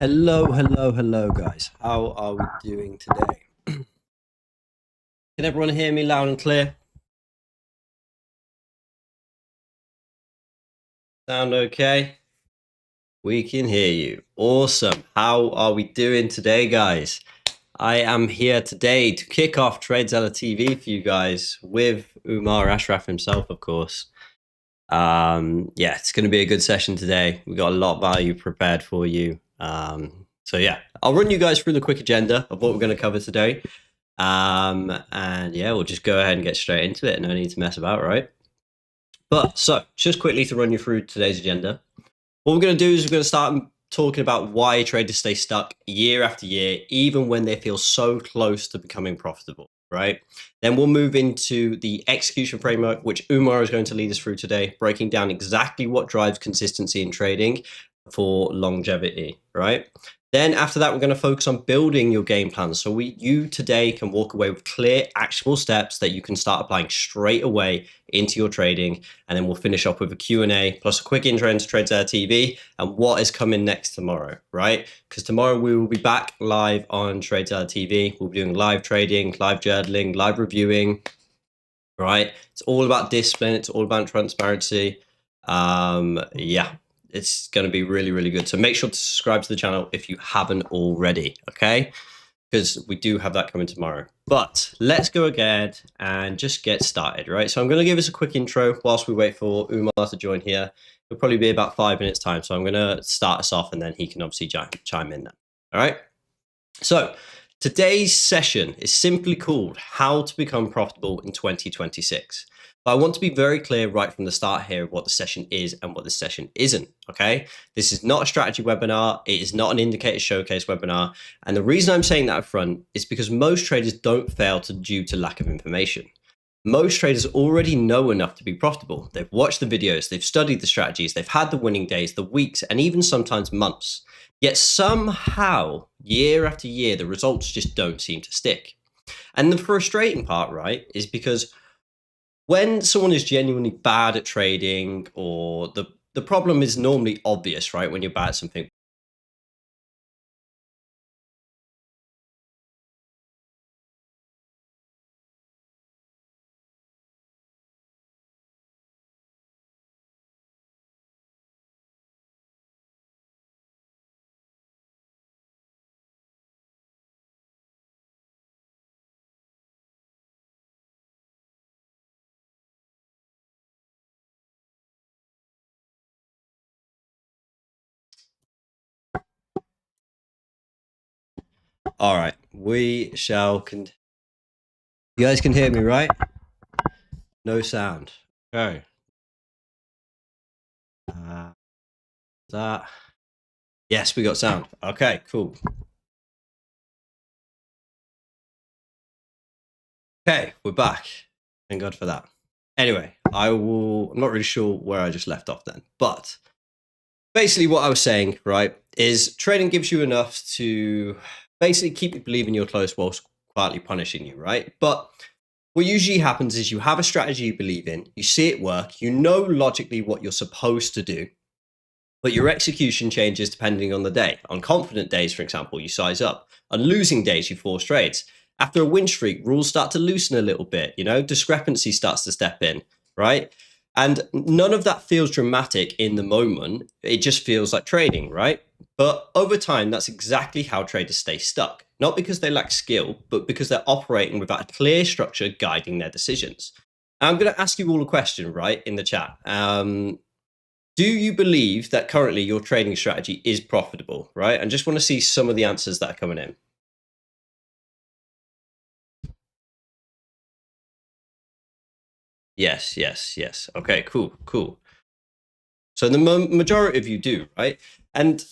Hello, guys. How are we doing today? Can everyone hear me loud and clear? Sound okay? We can hear you. Awesome. How are we doing today, guys? I am here today to kick off TradeZeller TV for you guys with Umar Ashraf himself, of course. Yeah, it's going to be a good session today. We've got a lot of value prepared for you. So yeah, I'll run you guys through the quick agenda of what we're going to cover today. And yeah, we'll just go ahead and get straight into it. No need to mess about, right? But so just quickly to run you through today's agenda. What we're going to do is we're going to start talking about why traders stay stuck year after year, even when they feel so close to becoming profitable, right? Then we'll move into the execution framework, which Umar is going to lead us through today, breaking down exactly what drives consistency in trading for longevity, right? Then after that, we're going to focus on building your game plan. So you today can walk away with clear, actionable steps that you can start applying straight away into your trading. And then we'll finish up with a Q&A plus a quick intro into TradeZeller TV and what is coming next tomorrow, right? Because tomorrow we will be back live on TradeZeller TV. We'll be doing live trading, live journaling, live reviewing, right? It's all about discipline. It's all about transparency. Yeah. It's going to be really, really good. So make sure to subscribe to the channel if you haven't already, okay? Because we do have that coming tomorrow. But let's go ahead and just get started, right? So I'm going to give us a quick intro whilst we wait for Umar to join here. It'll probably be about 5 minutes time. So I'm going to start us off and then he can obviously chime in then. All right? So today's session is simply called How to Become Profitable in 2026. But I want to be very clear right from the start here of what the session is and what the session isn't, okay? This is not a strategy webinar. It is not an indicator showcase webinar. And the reason I'm saying that up front is because most traders don't fail due to lack of information. Most traders already know enough to be profitable. They've watched the videos, they've studied the strategies, they've had the winning days, the weeks, and even sometimes months. Yet somehow, year after year, the results just don't seem to stick. And the frustrating part, right, is because when someone is genuinely bad at trading, or the problem is normally obvious, right, when you're bad at something. All right, we shall you guys can hear me, right? No sound. Okay. That. Yes, we got sound. Okay, cool. Okay, we're back. Thank God for that. Anyway, I'm not really sure where I just left off then, but basically what I was saying, right, is trading gives you enough to basically keep you believing you're close whilst quietly punishing you, right? But what usually happens is you have a strategy you believe in, you see it work, you know logically what you're supposed to do, but your execution changes depending on the day. On confident days, for example, you size up. On losing days, you force trades. After a win streak, rules start to loosen a little bit, discrepancy starts to step in, right? And none of that feels dramatic in the moment. It just feels like trading, right? But over time, that's exactly how traders stay stuck. Not because they lack skill, but because they're operating without a clear structure guiding their decisions. I'm going to ask you all a question, right, in the chat. Do you believe that currently your trading strategy is profitable, right? And just want to see some of the answers that are coming in. Yes. Okay, cool. So the majority of you do, right? And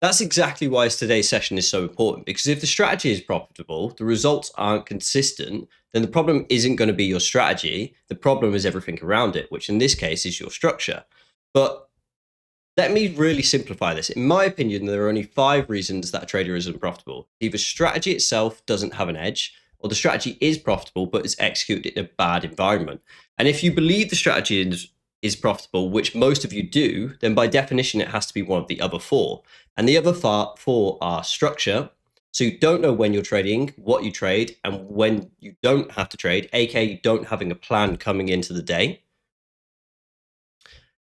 that's exactly why today's session is so important, because if the strategy is profitable, the results aren't consistent, then the problem isn't going to be your strategy. The problem is everything around it, which in this case is your structure. But let me really simplify this. In my opinion, there are only 5 reasons that a trader isn't profitable. Either strategy itself doesn't have an edge, or the strategy is profitable but is executed in a bad environment. And if you believe the strategy is profitable, which most of you do, then by definition, it has to be one of the other four. And the other four are structure. So you don't know when you're trading, what you trade, and when you don't have to trade, aka you don't having a plan coming into the day.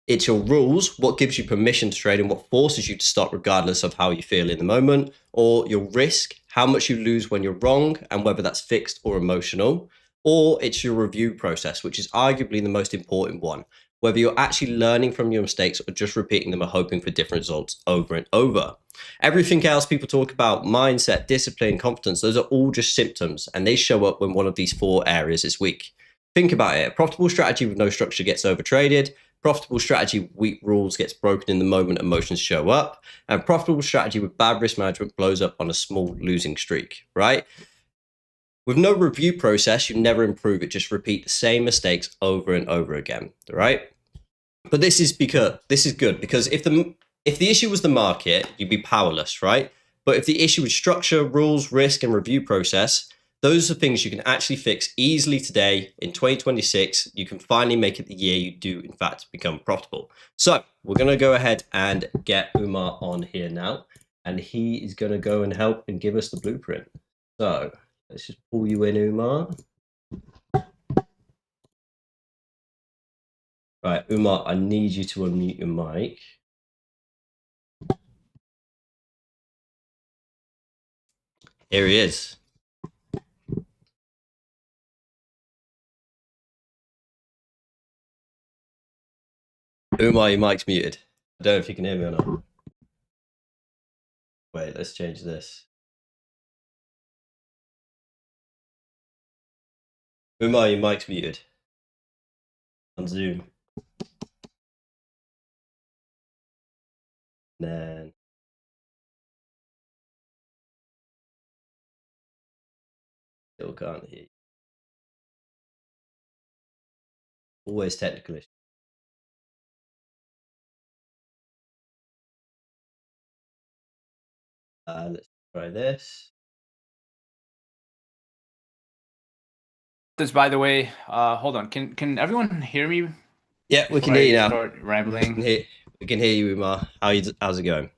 It's your rules, what gives you permission to trade and what forces you to stop regardless of how you feel in the moment, or your risk, how much you lose when you're wrong and whether that's fixed or emotional, or it's your review process, which is arguably the most important one, whether you're actually learning from your mistakes or just repeating them and hoping for different results over and over. Everything else people talk about, mindset, discipline, confidence, those are all just symptoms and they show up when one of these four areas is weak. Think about it. A profitable strategy with no structure gets overtraded. Profitable strategy, weak rules, gets broken in the moment emotions show up. And profitable strategy with bad risk management blows up on a small losing streak, right? With no review process, you never improve it. Just repeat the same mistakes over and over again, right? But this is good because if the issue was the market, you'd be powerless, right? But if the issue is structure, rules, risk, and review process, those are things you can actually fix easily today in 2026. You can finally make it the year you do, in fact, become profitable. So we're going to go ahead and get Umar on here now, and he is going to go and help and give us the blueprint. So let's just pull you in, Umar. Right, Umar, I need you to unmute your mic. Here he is. Umar, your mic's muted. I don't know if you can hear me or not. Wait, let's change this. Umar, your mic's muted on Zoom. Then still can't hear you. Always technical issue. Let's try this. This, by the way, hold on. Can everyone hear me? Yeah, we can hear you now. Start rambling. We can hear you, Umar. How's it going?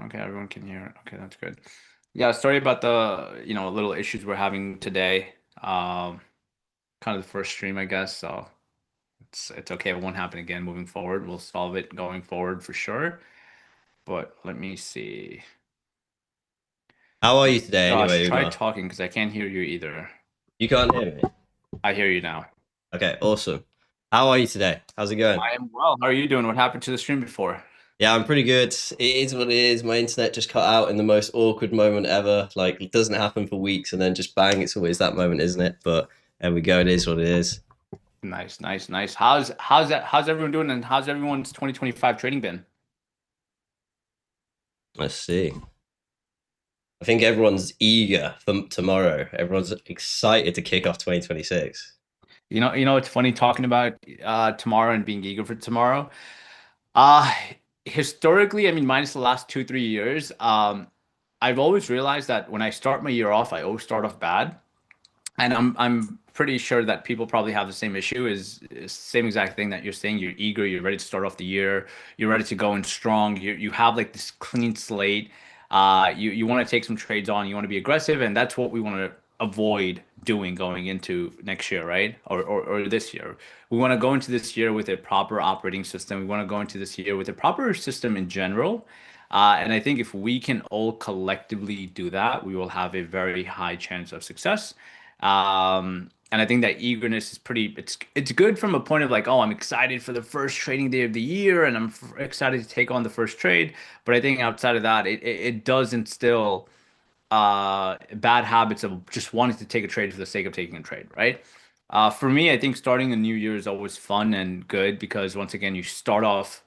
Okay, everyone can hear. Okay, that's good. Yeah, sorry about the little issues we're having today. Kind of the first stream, I guess. So it's okay. It won't happen again moving forward. We'll solve it going forward for sure. But let me see. How are you today, Josh, anyway, try Umar? talking because I can't hear you either. You can't hear me? I hear you now. Okay, awesome. How are you today? How's it going? I am well. How are you doing? What happened to the stream before? Yeah, I'm pretty good. It is what it is. My internet just cut out in the most awkward moment ever. Like, it doesn't happen for weeks and then just bang, it's always that moment, isn't it? But there we go. It is what it is. Nice, nice, nice. How's everyone doing, and how's everyone's 2025 trading been? Let's see. I think everyone's eager for tomorrow. Everyone's excited to kick off 2026. It's funny talking about tomorrow and being eager for tomorrow. Uh Historically, I mean, minus the last 2, 3 years, I've always realized that when I start my year off, I always start off bad. And I'm pretty sure that people probably have the same issue, is same exact thing that you're saying. You're eager, you're ready to start off the year, you're ready to go in strong. You have like this clean slate. You want to take some trades on, you want to be aggressive, and that's what we want to avoid doing going into next year, right? Or this year. We want to go into this year with a proper operating system. We want to go into this year with a proper system in general. And I think if we can all collectively do that, we will have a very high chance of success. And I think that eagerness is it's good from a point of like, oh, I'm excited for the first trading day of the year and I'm excited to take on the first trade. But I think outside of that, it does instill bad habits of just wanting to take a trade for the sake of taking a trade, right? For me, I think starting a new year is always fun and good because once again, you start off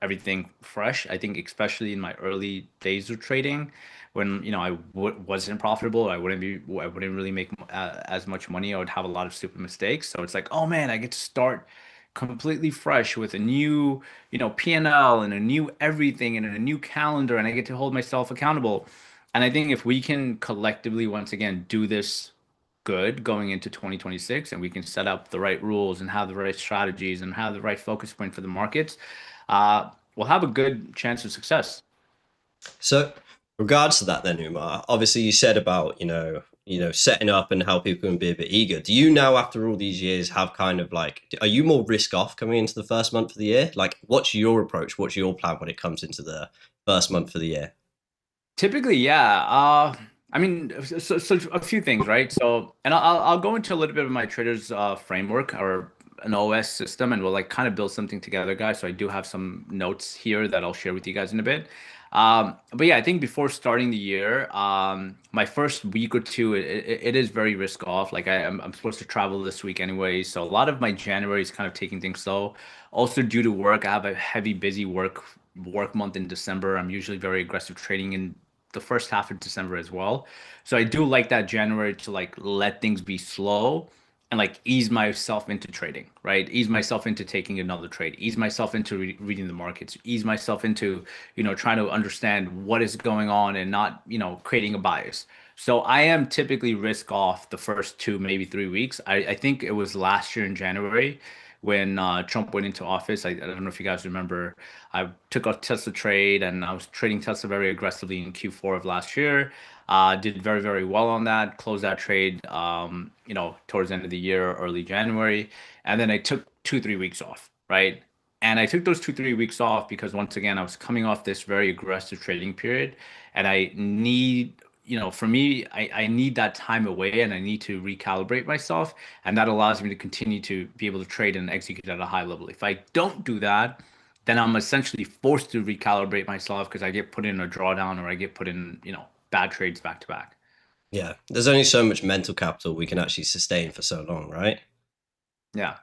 everything fresh. I think especially in my early days of trading, when I wasn't profitable, I wouldn't really make as much money. I would have a lot of stupid mistakes. So it's like, oh man, I get to start completely fresh with a new, P&L and L and a new everything and a new calendar, and I get to hold myself accountable. And I think if we can collectively once again do this good going into 2026 and we can set up the right rules and have the right strategies and have the right focus point for the markets, we'll have a good chance of success. So, regards to that, then Umar, obviously you said about setting up and how people can be a bit eager. Do you now, after all these years, have kind of like, are you more risk off coming into the first month of the year? Like, what's your approach? What's your plan when it comes into the first month of the year? Typically, yeah. I mean, so a few things, right? So, and I'll go into a little bit of my trader's framework or an OS system, and we'll like kind of build something together, guys. So I do have some notes here that I'll share with you guys in a bit. But yeah, I think before starting the year, my first week or two, it is very risk off. Like I'm supposed to travel this week anyway, so a lot of my January is kind of taking things slow. Also, due to work, I have a heavy, busy work month in December. I'm usually very aggressive trading in the first half of December as well. So I do like that January to like let things be slow and like ease myself into trading, right? Ease myself into taking another trade, ease myself into reading the markets, ease myself into, trying to understand what is going on and not, creating a bias. So I am typically risk off the first 2, maybe 3 weeks. I think it was last year in January when Trump went into office. I don't know if you guys remember. I took a Tesla trade and I was trading Tesla very aggressively in Q4 of last year. Did very, very well on that. Closed that trade, towards the end of the year, early January. And then I took 2, 3 weeks off, right? And I took those 2, 3 weeks off because once again, I was coming off this very aggressive trading period. And I need, for me, I need that time away and I need to recalibrate myself. And that allows me to continue to be able to trade and execute at a high level. If I don't do that, then I'm essentially forced to recalibrate myself because I get put in a drawdown or I get put in, bad trades back to back. Yeah, there's only so much mental capital we can actually sustain for so long, right? Yeah.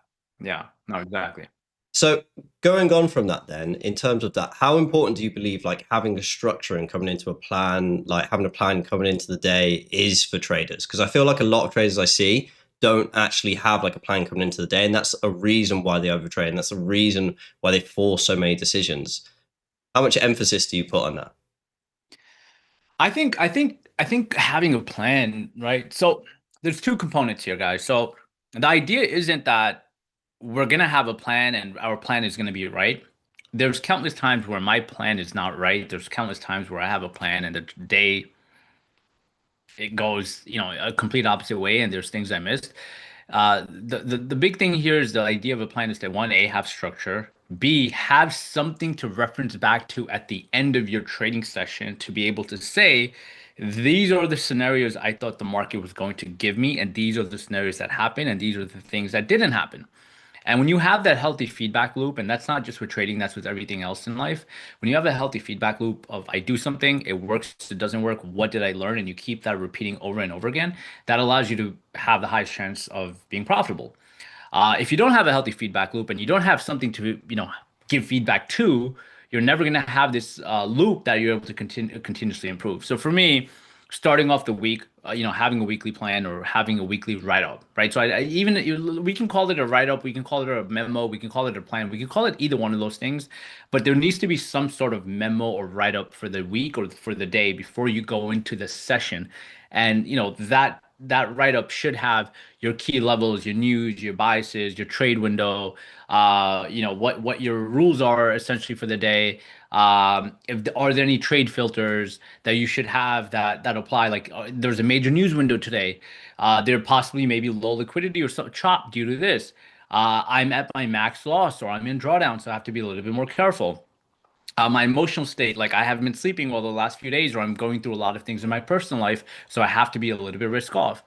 Yeah. No, exactly. So going on from that then, in terms of that, how important do you believe like having a structure and coming into a plan, like having a plan coming into the day is for traders? Because I feel like a lot of traders I see don't actually have like a plan coming into the day. And that's a reason why they overtrade. And that's a reason why they force so many decisions. How much emphasis do you put on that? I think having a plan, right? So there's two components here, guys. So the idea isn't that we're gonna have a plan and our plan is gonna be right. There's countless times where my plan is not right. There's countless times where I have a plan and the day it goes, a complete opposite way and there's things I missed. The big thing here is the idea of a plan is that one, A, have structure, B, have something to reference back to at the end of your trading session to be able to say, these are the scenarios I thought the market was going to give me, and these are the scenarios that happened, and these are the things that didn't happen. And when you have that healthy feedback loop, and that's not just with trading, that's with everything else in life. When you have a healthy feedback loop of I do something, it works, it doesn't work, what did I learn? And you keep that repeating over and over again, that allows you to have the highest chance of being profitable. If you don't have a healthy feedback loop and you don't have something to, give feedback to, you're never going to have this loop that you're able to continuously improve. So for me, starting off the week, having a weekly plan or having a weekly write-up, right? So we can call it a write-up, we can call it a memo, we can call it a plan, we can call it either one of those things, but there needs to be some sort of memo or write-up for the week or for the day before you go into the session. And that write-up should have your key levels, your news, your biases, your trade window, what your rules are essentially for the day. If are there any trade filters that you should have that apply? Like there's a major news window today. There possibly may be low liquidity or some chop due to this. I'm at my max loss or I'm in drawdown, so I have to be a little bit more careful. My emotional state, like I haven't been sleeping well the last few days, or I'm going through a lot of things in my personal life, so I have to be a little bit risk off.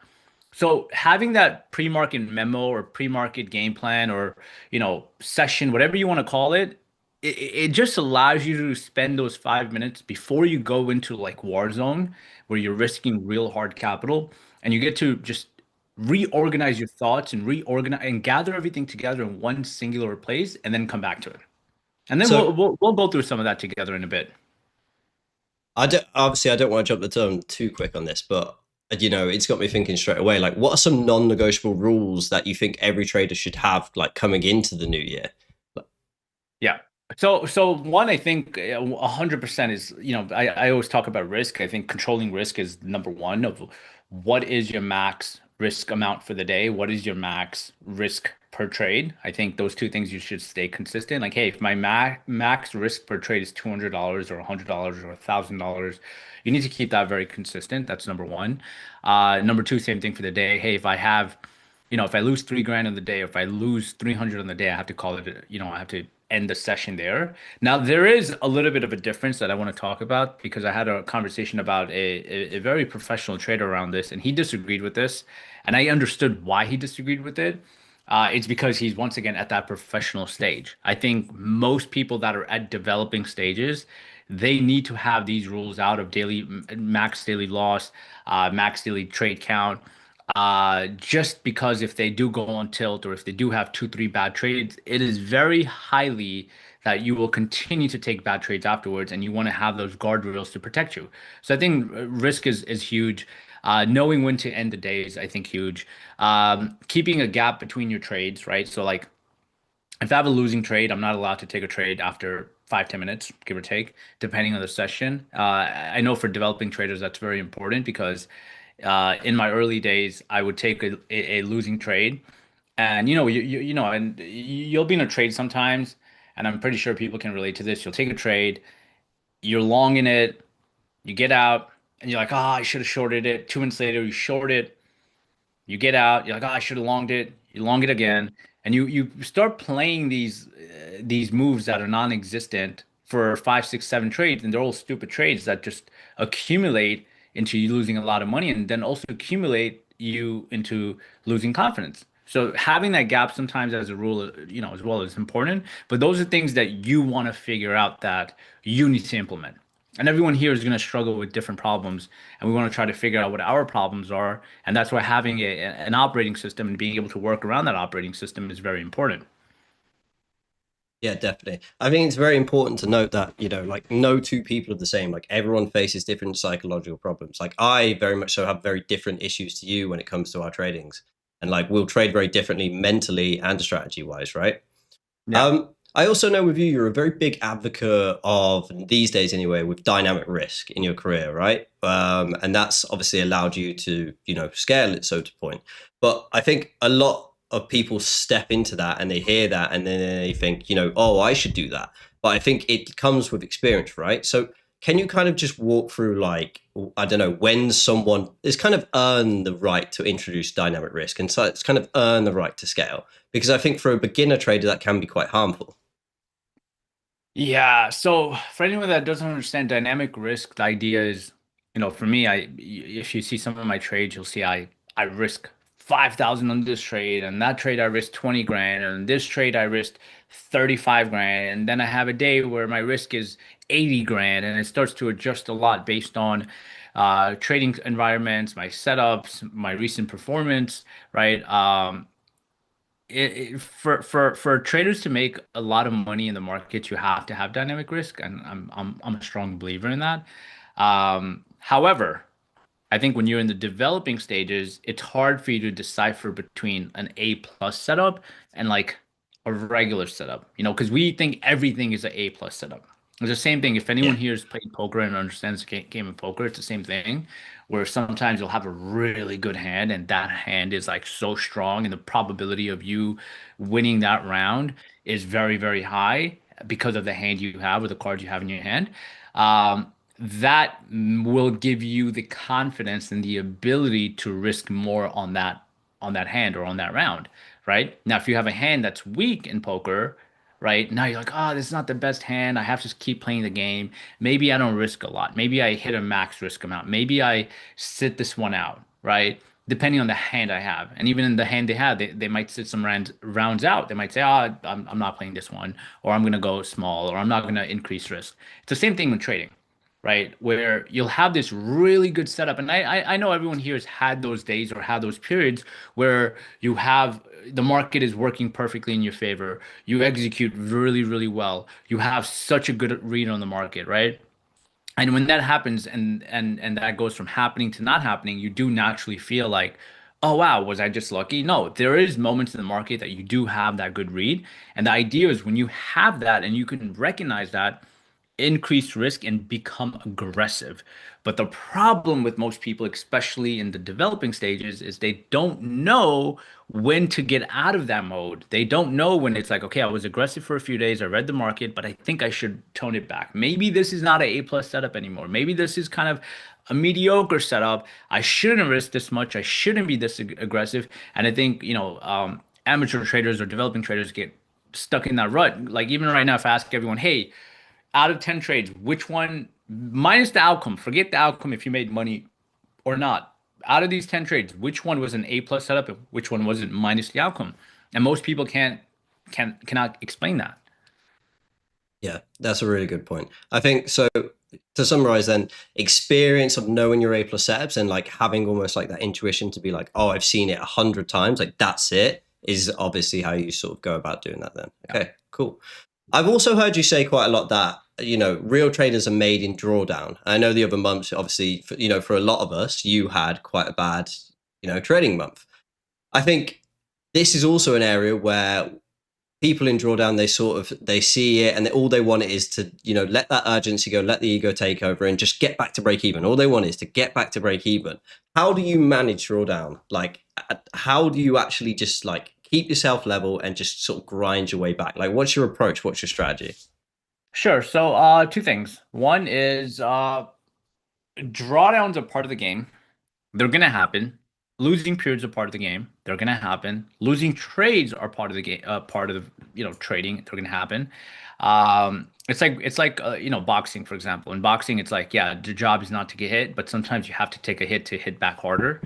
So having that pre-market memo or pre-market game plan or session, whatever you want to call it, it just allows you to spend those 5 minutes before you go into like war zone where you're risking real hard capital and you get to just reorganize your thoughts and reorganize and gather everything together in one singular place and then come back to it. And then we'll So we'll, we'll go through some of that together in a bit. I don't want to jump the gun too quick on this, but it's got me thinking straight away. Like, what are some non-negotiable rules that you think every trader should have, like coming into the new year? Yeah. So one, I think 100% is, I always talk about risk. I think controlling risk is number one of what is your max risk amount for the day? What is your max risk per trade? I think those two things you should stay consistent. Like, hey, if my max risk per trade is $200 or $100 or $1,000, you need to keep that very consistent. That's number one. Number two, same thing for the day. Hey, if I lose 3 grand on the day, if I lose 300 on the day, I have to call it, I have to end the session there. Now, there is a little bit of a difference that I want to talk about because I had a conversation about a very professional trader around this, and he disagreed with this. And I understood why he disagreed with it. It's because he's once again at that professional stage. I think most people that are at developing stages, they need to have these rules out of max daily loss, max daily trade count, just because if they do go on tilt or if they do have two, three bad trades, it is very highly that you will continue to take bad trades afterwards, and you want to have those guardrails to protect you. So I think risk is huge. Knowing when to end the day is, I think, huge. Keeping a gap between your trades, right? So like if I have a losing trade, I'm not allowed to take a trade after 5, 10 minutes, give or take, depending on the session. I know for developing traders, that's very important because in my early days, I would take a losing trade, and and you'll be in a trade sometimes, and I'm pretty sure people can relate to this. You'll take a trade, you're long in it, you get out, and you're like, oh, I should have shorted it. 2 minutes later, you short it, you get out, you're like, oh, I should have longed it. You long it again, and you start playing these moves that are non-existent for 5, 6, 7 trades, and they're all stupid trades that just accumulate into you losing a lot of money, and then also accumulate you into losing confidence. So having that gap sometimes as a rule, as well is important. But those are things that you want to figure out that you need to implement. And everyone here is going to struggle with different problems, and we want to try to figure out what our problems are. And that's why having an operating system and being able to work around that operating system is very important. Yeah, definitely. I think it's very important to note that, like no two people are the same. Like everyone faces different psychological problems. Like I very much so have very different issues to you when it comes to our tradings. And like we'll trade very differently mentally and strategy wise, right? Yeah. I also know with you, you're a very big advocate of these days anyway, with dynamic risk in your career, right? And that's obviously allowed you to, scale it so to point. But I think a lot of people step into that and they hear that and then they think, oh, I should do that. But I think it comes with experience, right? So can you kind of just walk through like, I don't know, when someone is kind of earned the right to introduce dynamic risk and so it's kind of earned the right to scale? Because I think for a beginner trader, that can be quite harmful. Yeah. So for anyone that doesn't understand dynamic risk, the idea is, for me, if you see some of my trades, you'll see I risk 5,000 on this trade, and that trade I risked 20 grand, and this trade I risked 35 grand, and then I have a day where my risk is 80 grand, and it starts to adjust a lot based on trading environments, my setups, my recent performance, right? For traders to make a lot of money in the market, you have to have dynamic risk, and I'm a strong believer in that. However, I think when you're in the developing stages, it's hard for you to decipher between an A plus setup and like a regular setup, because we think everything is an A plus setup. It's the same thing. If anyone Yeah. here has played poker and understands the game of poker, it's the same thing, where sometimes you'll have a really good hand and that hand is like so strong, and the probability of you winning that round is very, very high because of the hand you have or the cards you have in your hand. That will give you the confidence and the ability to risk more on that hand or on that round, right? Now, if you have a hand that's weak in poker, right? Now you're like, oh, this is not the best hand. I have to keep playing the game. Maybe I don't risk a lot. Maybe I hit a max risk amount. Maybe I sit this one out, right? Depending on the hand I have. And even in the hand they have, they might sit some rounds out. They might say, oh, I'm not playing this one, or I'm going to go small, or I'm not going to increase risk. It's the same thing with trading, right? Where you'll have this really good setup. And I know everyone here has had those days or had those periods where you have the market is working perfectly in your favor. You execute really, really well. You have such a good read on the market, right? And when that happens and that goes from happening to not happening, you do naturally feel like, oh wow, was I just lucky? No, there is moments in the market that you do have that good read. And the idea is when you have that and you can recognize that, increase risk and become aggressive. But the problem with most people, especially in the developing stages, is they don't know when to get out of that mode. They don't know when it's like, okay, I was aggressive for a few days, I read the market, but I think I should tone it back. Maybe this is not an A plus setup anymore. Maybe this is kind of a mediocre setup. I shouldn't risk this much. I shouldn't be this aggressive. And I think, amateur traders or developing traders get stuck in that rut. Like even right now, if I ask everyone, hey, out of 10 trades, which one, minus the outcome, forget the outcome if you made money or not. Out of these 10 trades, which one was an A plus setup and which one wasn't minus the outcome? And most people cannot explain that. Yeah, that's a really good point. I think so. To summarize, then, experience of knowing your A plus setups and like having almost like that intuition to be like, oh, I've seen it 100 times, like that's it, is obviously how you sort of go about doing that. Then, okay, cool. I've also heard you say quite a lot that real traders are made in drawdown. I know the other months, obviously, for a lot of us, you had quite a bad trading month. I think this is also an area where people in drawdown, they see it and all they want is to let that urgency go, let the ego take over and just get back to break even. All they want is to get back to break even. How do you manage drawdown? Like how do you actually just like keep yourself level and just sort of grind your way back? Like what's your approach, what's your strategy? Sure. So, two things. One is drawdowns are part of the game. They're gonna happen. Losing periods are part of the game. They're gonna happen. Losing trades are part of the game. Part of the trading. They're gonna happen. It's like boxing, for example. In boxing, it's like yeah, the job is not to get hit, but sometimes you have to take a hit to hit back harder.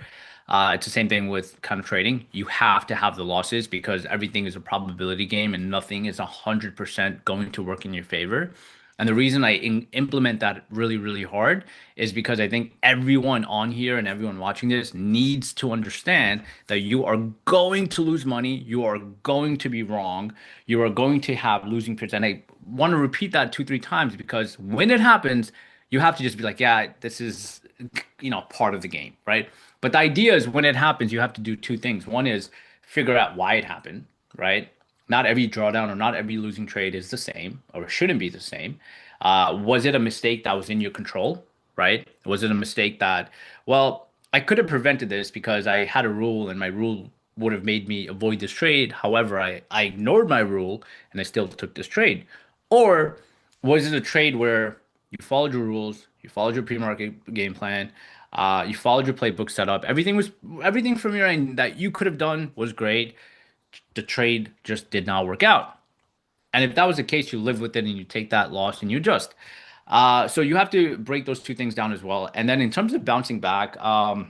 It's the same thing with kind of trading. You have to have the losses because everything is a probability game and nothing is 100% going to work in your favor. And the reason I implement that really, really hard is because I think everyone on here and everyone watching this needs to understand that you are going to lose money. You are going to be wrong. You are going to have losing periods. And I want to repeat that two, three times because when it happens, you have to just be like, yeah, this is, part of the game, right? But the idea is when it happens, you have to do two things. One is figure out why it happened, right? Not every drawdown or not every losing trade is the same or shouldn't be the same. Was it a mistake that was in your control, right? Was it a mistake that, well, I could have prevented this because I had a rule and my rule would have made me avoid this trade. However, I ignored my rule and I still took this trade. Or was it a trade where you followed your rules, you followed your pre-market game plan, you followed your playbook setup. Everything from your end that you could have done was great. The trade just did not work out. And if that was the case, you live with it and you take that loss and you adjust. So you have to break those two things down as well. And then in terms of bouncing back, I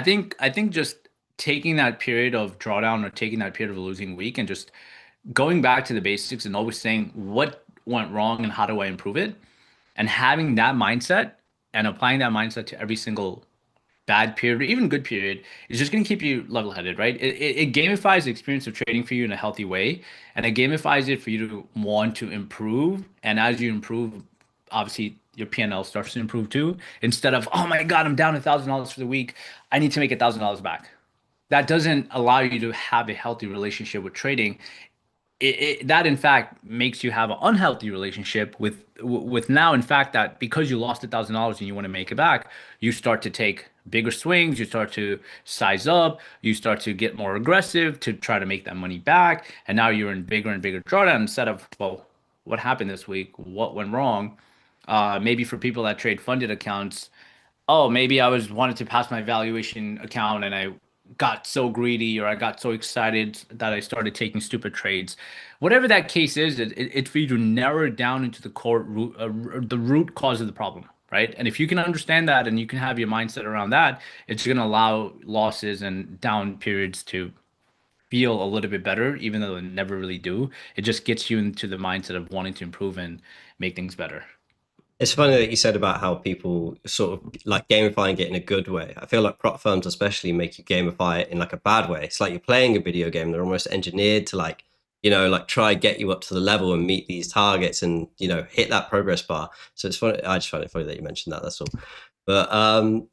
think just taking that period of drawdown or taking that period of a losing week and just going back to the basics and always saying what went wrong and how do I improve it, and having that mindset and applying that mindset to every single bad period or even good period is just going to keep you level-headed, right? It gamifies the experience of trading for you in a healthy way, and it gamifies it for you to want to improve. And as you improve, obviously your P&L starts to improve too. Instead of, oh my God, I'm down $1,000 for the week. I need to make $1,000 back. That doesn't allow you to have a healthy relationship with trading. That in fact makes you have an unhealthy relationship with now in fact that because you lost $1,000 and you want to make it back, you start to take bigger swings, you start to size up, you start to get more aggressive to try to make that money back, and now you're in bigger and bigger drawdown instead of, well, what happened this week, what went wrong. Maybe for people that trade funded accounts, oh, maybe I was wanted to pass my valuation account and I got so greedy or I got so excited that I started taking stupid trades. Whatever that case is, it's for you to narrow it down into the core root, the root cause of the problem, right? And if you can understand that and you can have your mindset around that, it's going to allow losses and down periods to feel a little bit better, even though they never really do. It just gets you into the mindset of wanting to improve and make things better. It's funny that you said about how people sort of like gamifying it in a good way. I feel like prop firms especially make you gamify it in like a bad way. It's like you're playing a video game. They're almost engineered to like, like try get you up to the level and meet these targets and, hit that progress bar. So it's funny. I just find it funny that you mentioned that. That's all. But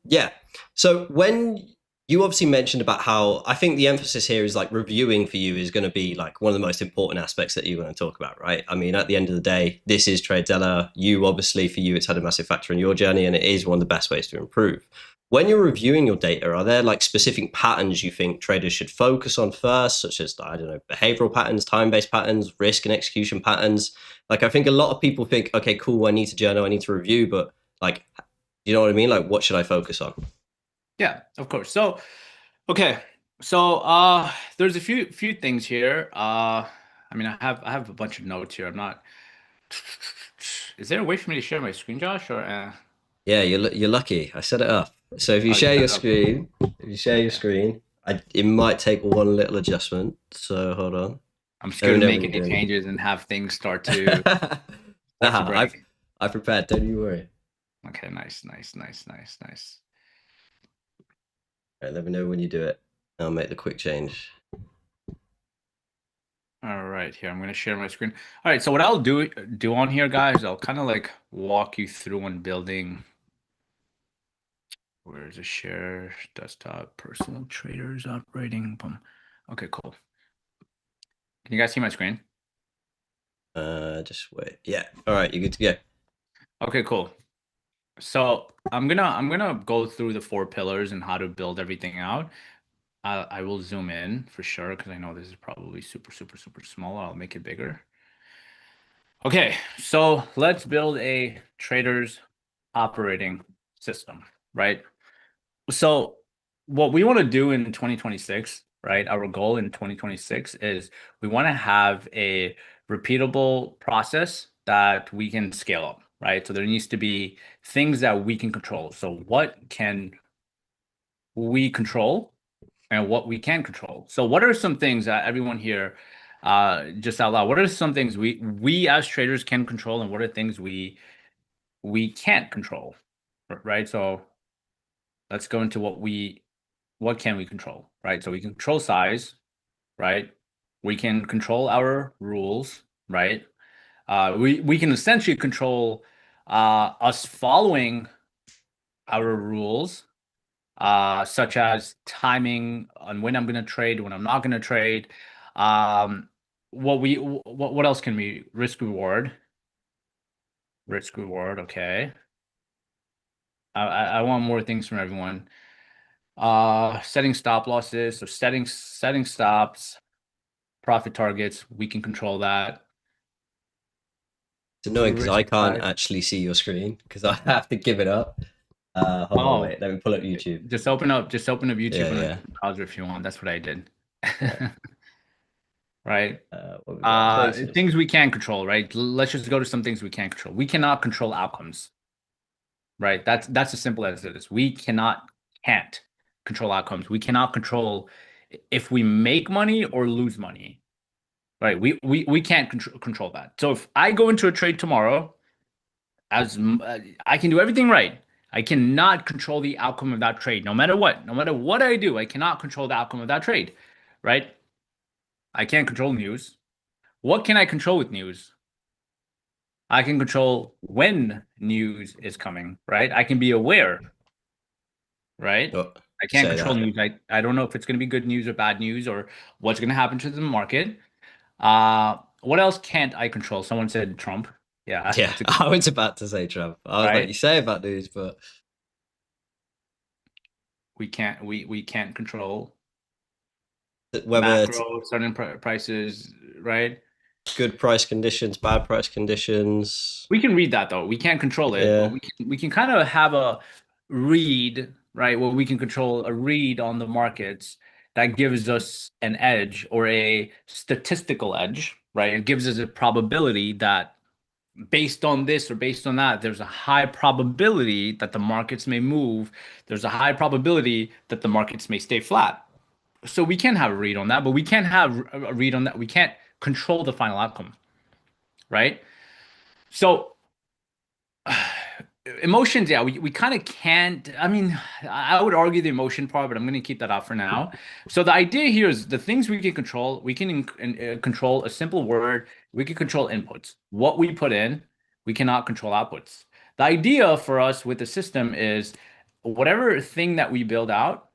yeah. So when You obviously mentioned about how I think the emphasis here is like reviewing for you is going to be like one of the most important aspects that you're going to talk about, right? I mean, at the end of the day, this is TradeZella. You obviously, for you, it's had a massive factor in your journey, and it is one of the best ways to improve. When you're reviewing your data, are there like specific patterns you think traders should focus on first, such as, I don't know, behavioral patterns, time-based patterns, risk and execution patterns? Like, I think a lot of people think, okay, cool, I need to journal, I need to review, but like, you know what I mean? Like, what should I focus on? Yeah, of course. So, okay. So, there's a few things here. I mean, I have a bunch of notes here. I'm not. Is there a way for me to share my screen, Josh? Or Yeah, you're lucky. I set it up. So if you oh, you share set your it up. screen, if you share your Okay. screen, it might take one little adjustment. So hold on. I'm just Let me gonna know when make you're any doing changes and have things it. start to Nah, break. I've prepared. Don't you worry. Okay, nice, nice, nice, nice, nice. All right, let me know when you do it. I'll make the quick change. All right, here I'm gonna share my screen. All right, so what I'll do on here, guys, I'll kind of like walk you through on building. Where's the share desktop personal traders operating? Boom. Okay, cool. Can you guys see my screen? Just wait. Yeah. All right, you're good to go. Okay, cool. So I'm gonna go through the four pillars and how to build everything out. I will zoom in for sure because I know this is probably super, super, super small. I'll make it bigger. Okay, so let's build a trader's operating system, right? So what we want to do in 2026, right? Our goal in 2026 is we want to have a repeatable process that we can scale up, right? So there needs to be things that we can control. So what can we control and what we can control? So what are some things that everyone here, just out loud, what are some things we as traders can control and what are things we can't control, right? So let's go into what can we control, right? So we can control size, right? We can control our rules, right? We can essentially control us following our rules, such as timing on when I'm going to trade, when I'm not going to trade. What else can we risk reward? Okay, I want more things from everyone. Setting stop losses, so setting stops, profit targets, we can control that. It's annoying because Risk I can't price. actually see your screen because I have to give it up. Hold on, Oh, wait. Let me pull up YouTube. just open up YouTube Yeah, on a yeah. different browser if you want. That's what I did. Right. Right? What we got? Places. Things we can control, right? Let's just go to some things we can't control. We cannot control outcomes, right? That's as simple as it is. We can't control outcomes. We cannot control if we make money or lose money, right? We can't control that. So if I go into a trade tomorrow, I can do everything right. I cannot control the outcome of that trade, no matter what. No matter what I do, I cannot control the outcome of that trade, right? I can't control news. What can I control with news? I can control when news is coming, right? I can be aware, right? Oh, I can't say control that. news. I don't know if it's going to be good news or bad news or what's going to happen to the market. What else can't I control? Someone said Trump. Yeah, Yeah, that's a good I one, was about to say Trump. I was like, right? you say about news, but We can't control whether it's macro certain prices, right? good price conditions, bad price conditions. We can read that though. We can't control it, but Yeah. we can kind of have a read, right? Where we can control a read on the markets that gives us an edge or a statistical edge, right? It gives us a probability that based on this or based on that, there's a high probability that the markets may move. There's a high probability that the markets may stay flat. So we can have a read on that, but we can't have a read on that. We can't control the final outcome, right? So emotions, yeah, we kind of can't. I mean, I would argue the emotion part, but I'm going to keep that out for now. So the idea here is the things we can control. We can control a simple word. We can control inputs. What we put in, we cannot control outputs. The idea for us with the system is whatever thing that we build out,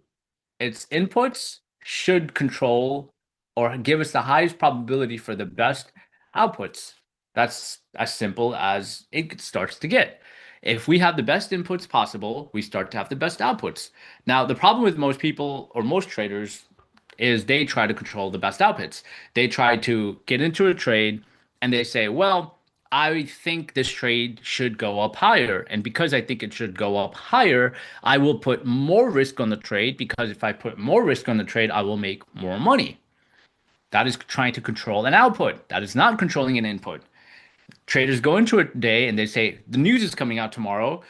its inputs should control or give us the highest probability for the best outputs. That's as simple as it starts to get. If we have the best inputs possible, we start to have the best outputs. Now, the problem with most people or most traders is they try to control the best outputs. They try to get into a trade and they say, well, I think this trade should go up higher. And because I think it should go up higher, I will put more risk on the trade because if I put more risk on the trade, I will make more money. That is trying to control an output. That is not controlling an input. Traders go into a day and they say, the news is coming out tomorrow.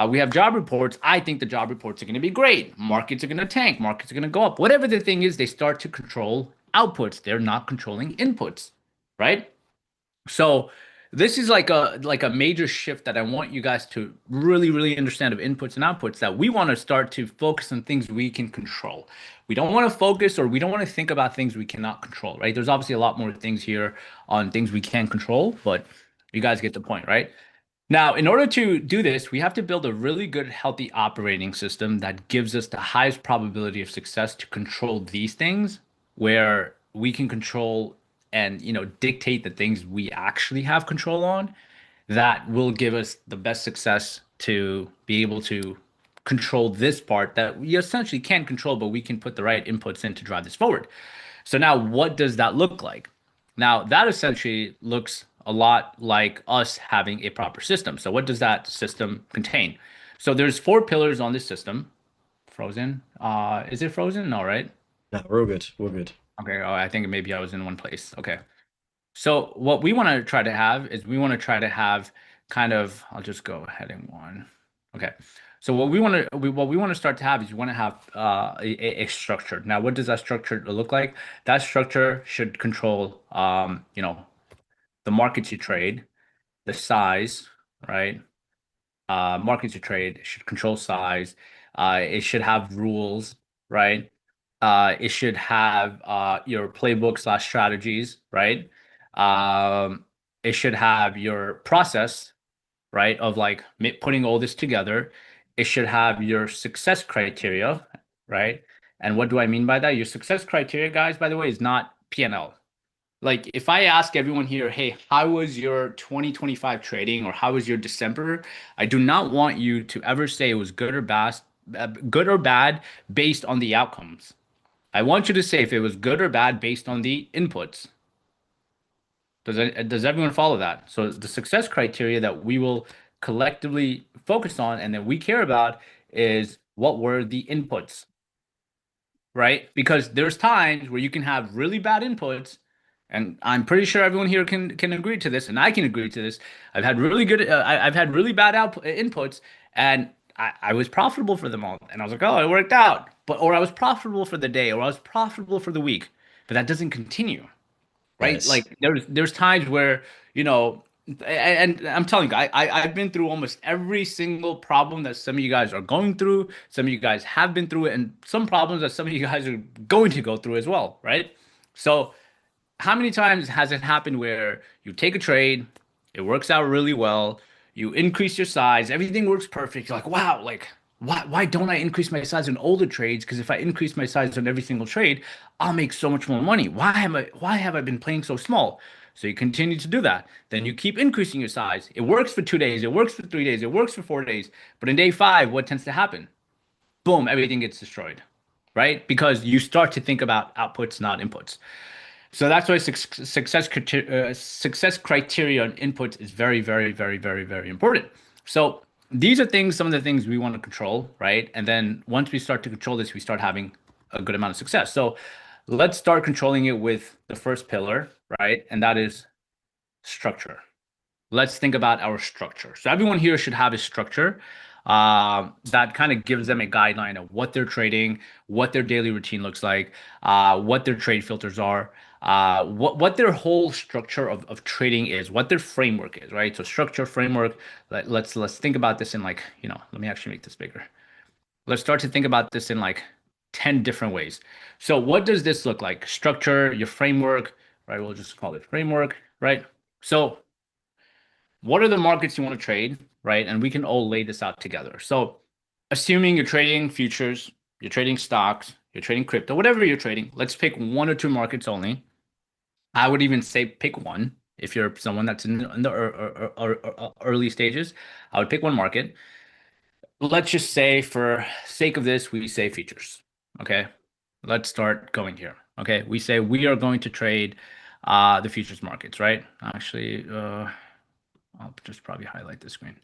We have job reports. I think the job reports are going to be great. Markets are going to tank. Markets are going to go up. Whatever the thing is, they start to control outputs. They're not controlling inputs, right? So this is like a major shift that I want you guys to really understand of inputs and outputs, that we want to start to focus on things we can control. We don't want to focus or we don't want to think about things we cannot control, right? There's obviously a lot more things here on things we can control, but you guys get the point, right? Now, in order to do this, we have to build a really good, healthy operating system that gives us the highest probability of success to control these things, where we can control and, dictate the things we actually have control on. That will give us the best success to be able to control this part that we essentially can't control, but we can put the right inputs in to drive this forward. So now what does that look like? Now that essentially looks a lot like us having a proper system. So what does that system contain? So there's four pillars on this system. Frozen. Is it frozen? No, right? No, we're all good. We're good. Okay. Oh, I think maybe I was in one place. Okay. So what we want to try to have is we want to try to have kind of, I'll just go heading one. Okay. So what we want to start to have is we want to have a structure. Now, what does that structure look like? That structure should control, the markets you trade, the size, right? Markets you trade should control size. It should have rules, right? It should have your playbook slash strategies, right? Um, it should have your process, right? Of like putting all this together. It should have your success criteria, right? And what do I mean by that? Your success criteria, guys, by the way, is not P&L. Like if I ask everyone here, hey, how was your 2025 trading or how was your December? I do not want you to ever say it was good or bad based on the outcomes. I want you to say if it was good or bad based on the inputs. Does everyone follow that? So the success criteria that we will collectively focus on and that we care about is what were the inputs, right? Because there's times where you can have really bad inputs, and I'm pretty sure everyone here can agree to this, and I can agree to this. I've had really bad inputs, and I was profitable for them all, and I was like, oh, it worked out. Or I was profitable for the day, or I was profitable for the week, but that doesn't continue, right? Yes. Like there's times where, you know, and I'm telling you, I've been through almost every single problem that some of you guys are going through. Some of you guys have been through it, and some problems that some of you guys are going to go through as well, right? So how many times has it happened where you take a trade, it works out really well, you increase your size, everything works perfect. You're like, wow, like why don't I increase my size on older trades? Because if I increase my size on every single trade, I'll make so much more money. Why have I been playing so small? So you continue to do that. Then you keep increasing your size. It works for 2 days, it works for 3 days, it works for 4 days. But in day five, what tends to happen? Boom, everything gets destroyed, right? Because you start to think about outputs, not inputs. So that's why success criteria on inputs is very important. So these are some of the things we want to control, right? And then once we start to control this, we start having a good amount of success. So let's start controlling it with the first pillar, right? And that is structure. Let's think about our structure. So everyone here should have a structure that kind of gives them a guideline of what they're trading, what their daily routine looks like, what their trade filters are, what their whole structure of trading is, what their framework is, right? So structure, framework. Let's think about this in like, let me actually make this bigger. Let's start to think about this in like 10 different ways. So what does this look like? Structure, your framework, right? We'll just call it framework, right? So what are the markets you want to trade, right? And we can all lay this out together. So assuming you're trading futures, you're trading stocks, you're trading crypto, whatever you're trading, let's pick one or two markets only. I would even say pick one if you're someone that's in the early stages. I would pick one market. Let's just say, for sake of this, we say futures. Okay, let's start going here. Okay, we say we are going to trade the futures markets, right? Actually, I'll just probably highlight the screen.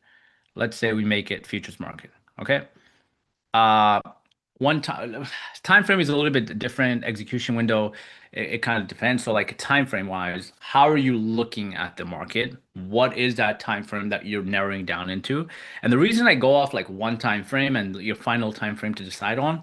Let's say we make it futures market. Okay. Uh, one time frame is a little bit different. Execution window, it kind of depends. So, like time frame wise, how are you looking at the market? What is that time frame that you're narrowing down into? And the reason I go off like one time frame and your final time frame to decide on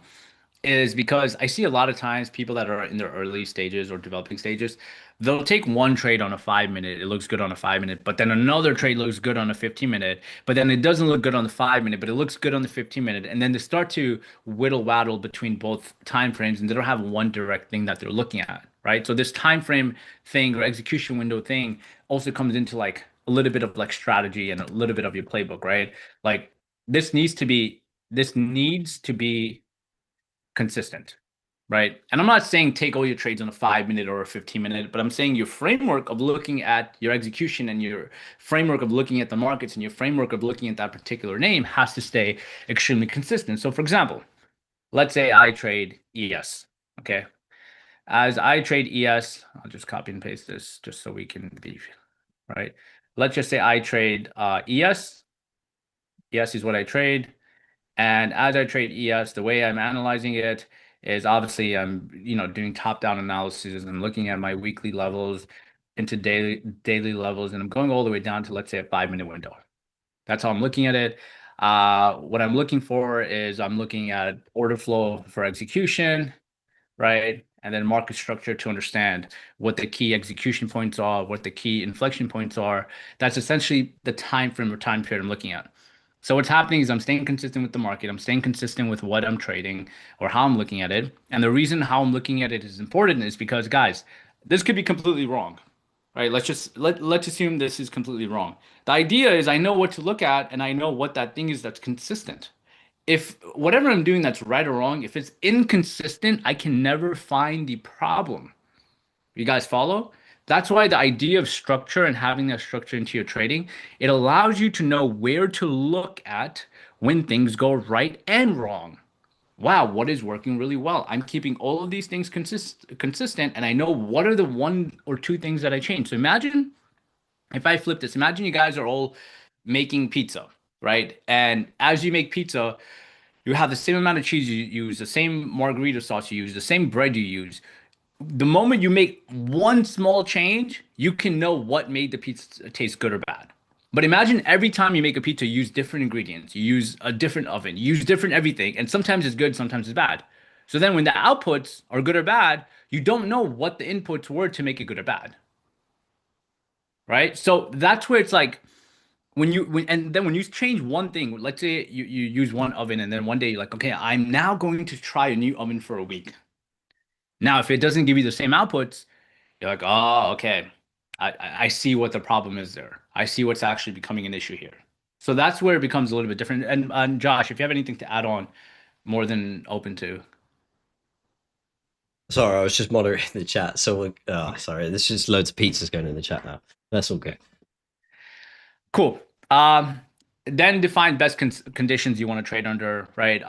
is because I see a lot of times people that are in their early stages or developing stages, they'll take one trade on a 5 minute, it looks good on a 5 minute, but then another trade looks good on a 15 minute, but then it doesn't look good on the 5 minute, but it looks good on the 15 minute. And then they start to whittle waddle between both time frames and they don't have one direct thing that they're looking at, right? So this time frame thing or execution window thing also comes into like a little bit of like strategy and a little bit of your playbook, right? Like this needs to be this needs to be consistent, right? And I'm not saying take all your trades on a 5 minute or a 15 minute, but I'm saying your framework of looking at your execution and your framework of looking at the markets and your framework of looking at that particular name has to stay extremely consistent. So, for example, let's say I trade ES. Okay. As I trade ES, I'll just copy and paste this just so we can be right. Let's just say I trade ES. ES is what I trade. And as I trade ES, the way I'm analyzing it is obviously I'm, doing top-down analysis. I'm looking at my weekly levels into daily levels, and I'm going all the way down to, let's say, a 5 minute window. That's how I'm looking at it. What I'm looking for is I'm looking at order flow for execution, right? And then market structure to understand what the key execution points are, what the key inflection points are. That's essentially the time frame or time period I'm looking at. So what's happening is I'm staying consistent with the market. I'm staying consistent with what I'm trading or how I'm looking at it. And the reason how I'm looking at it is important is because, guys, this could be completely wrong, right? Let's assume this is completely wrong. The idea is I know what to look at and I know what that thing is that's consistent. If whatever I'm doing that's right or wrong, if it's inconsistent, I can never find the problem. You guys follow? That's why the idea of structure and having that structure into your trading, it allows you to know where to look at when things go right and wrong. Wow, what is working really well? I'm keeping all of these things consistent, and I know what are the one or two things that I change. So imagine if I flip this, imagine you guys are all making pizza, right? And as you make pizza, you have the same amount of cheese you use, the same margarita sauce you use, the same bread you use. The moment you make one small change, you can know what made the pizza taste good or bad. But imagine every time you make a pizza, you use different ingredients, you use a different oven, you use different everything, and sometimes it's good, sometimes it's bad. So then when the outputs are good or bad, you don't know what the inputs were to make it good or bad, right? So that's where it's like and then when you change one thing, let's say you use one oven and then one day you're like, okay, I'm now going to try a new oven for a week. Now, if it doesn't give you the same outputs, you're like, oh, okay. I see what the problem is there. I see what's actually becoming an issue here. So that's where it becomes a little bit different. And Josh, if you have anything to add on, more than open to. Sorry, I was just moderating the chat. So, Okay. sorry, there's just loads of pizzas going in the chat now. That's all good. Cool. Then define best conditions you want to trade under, right?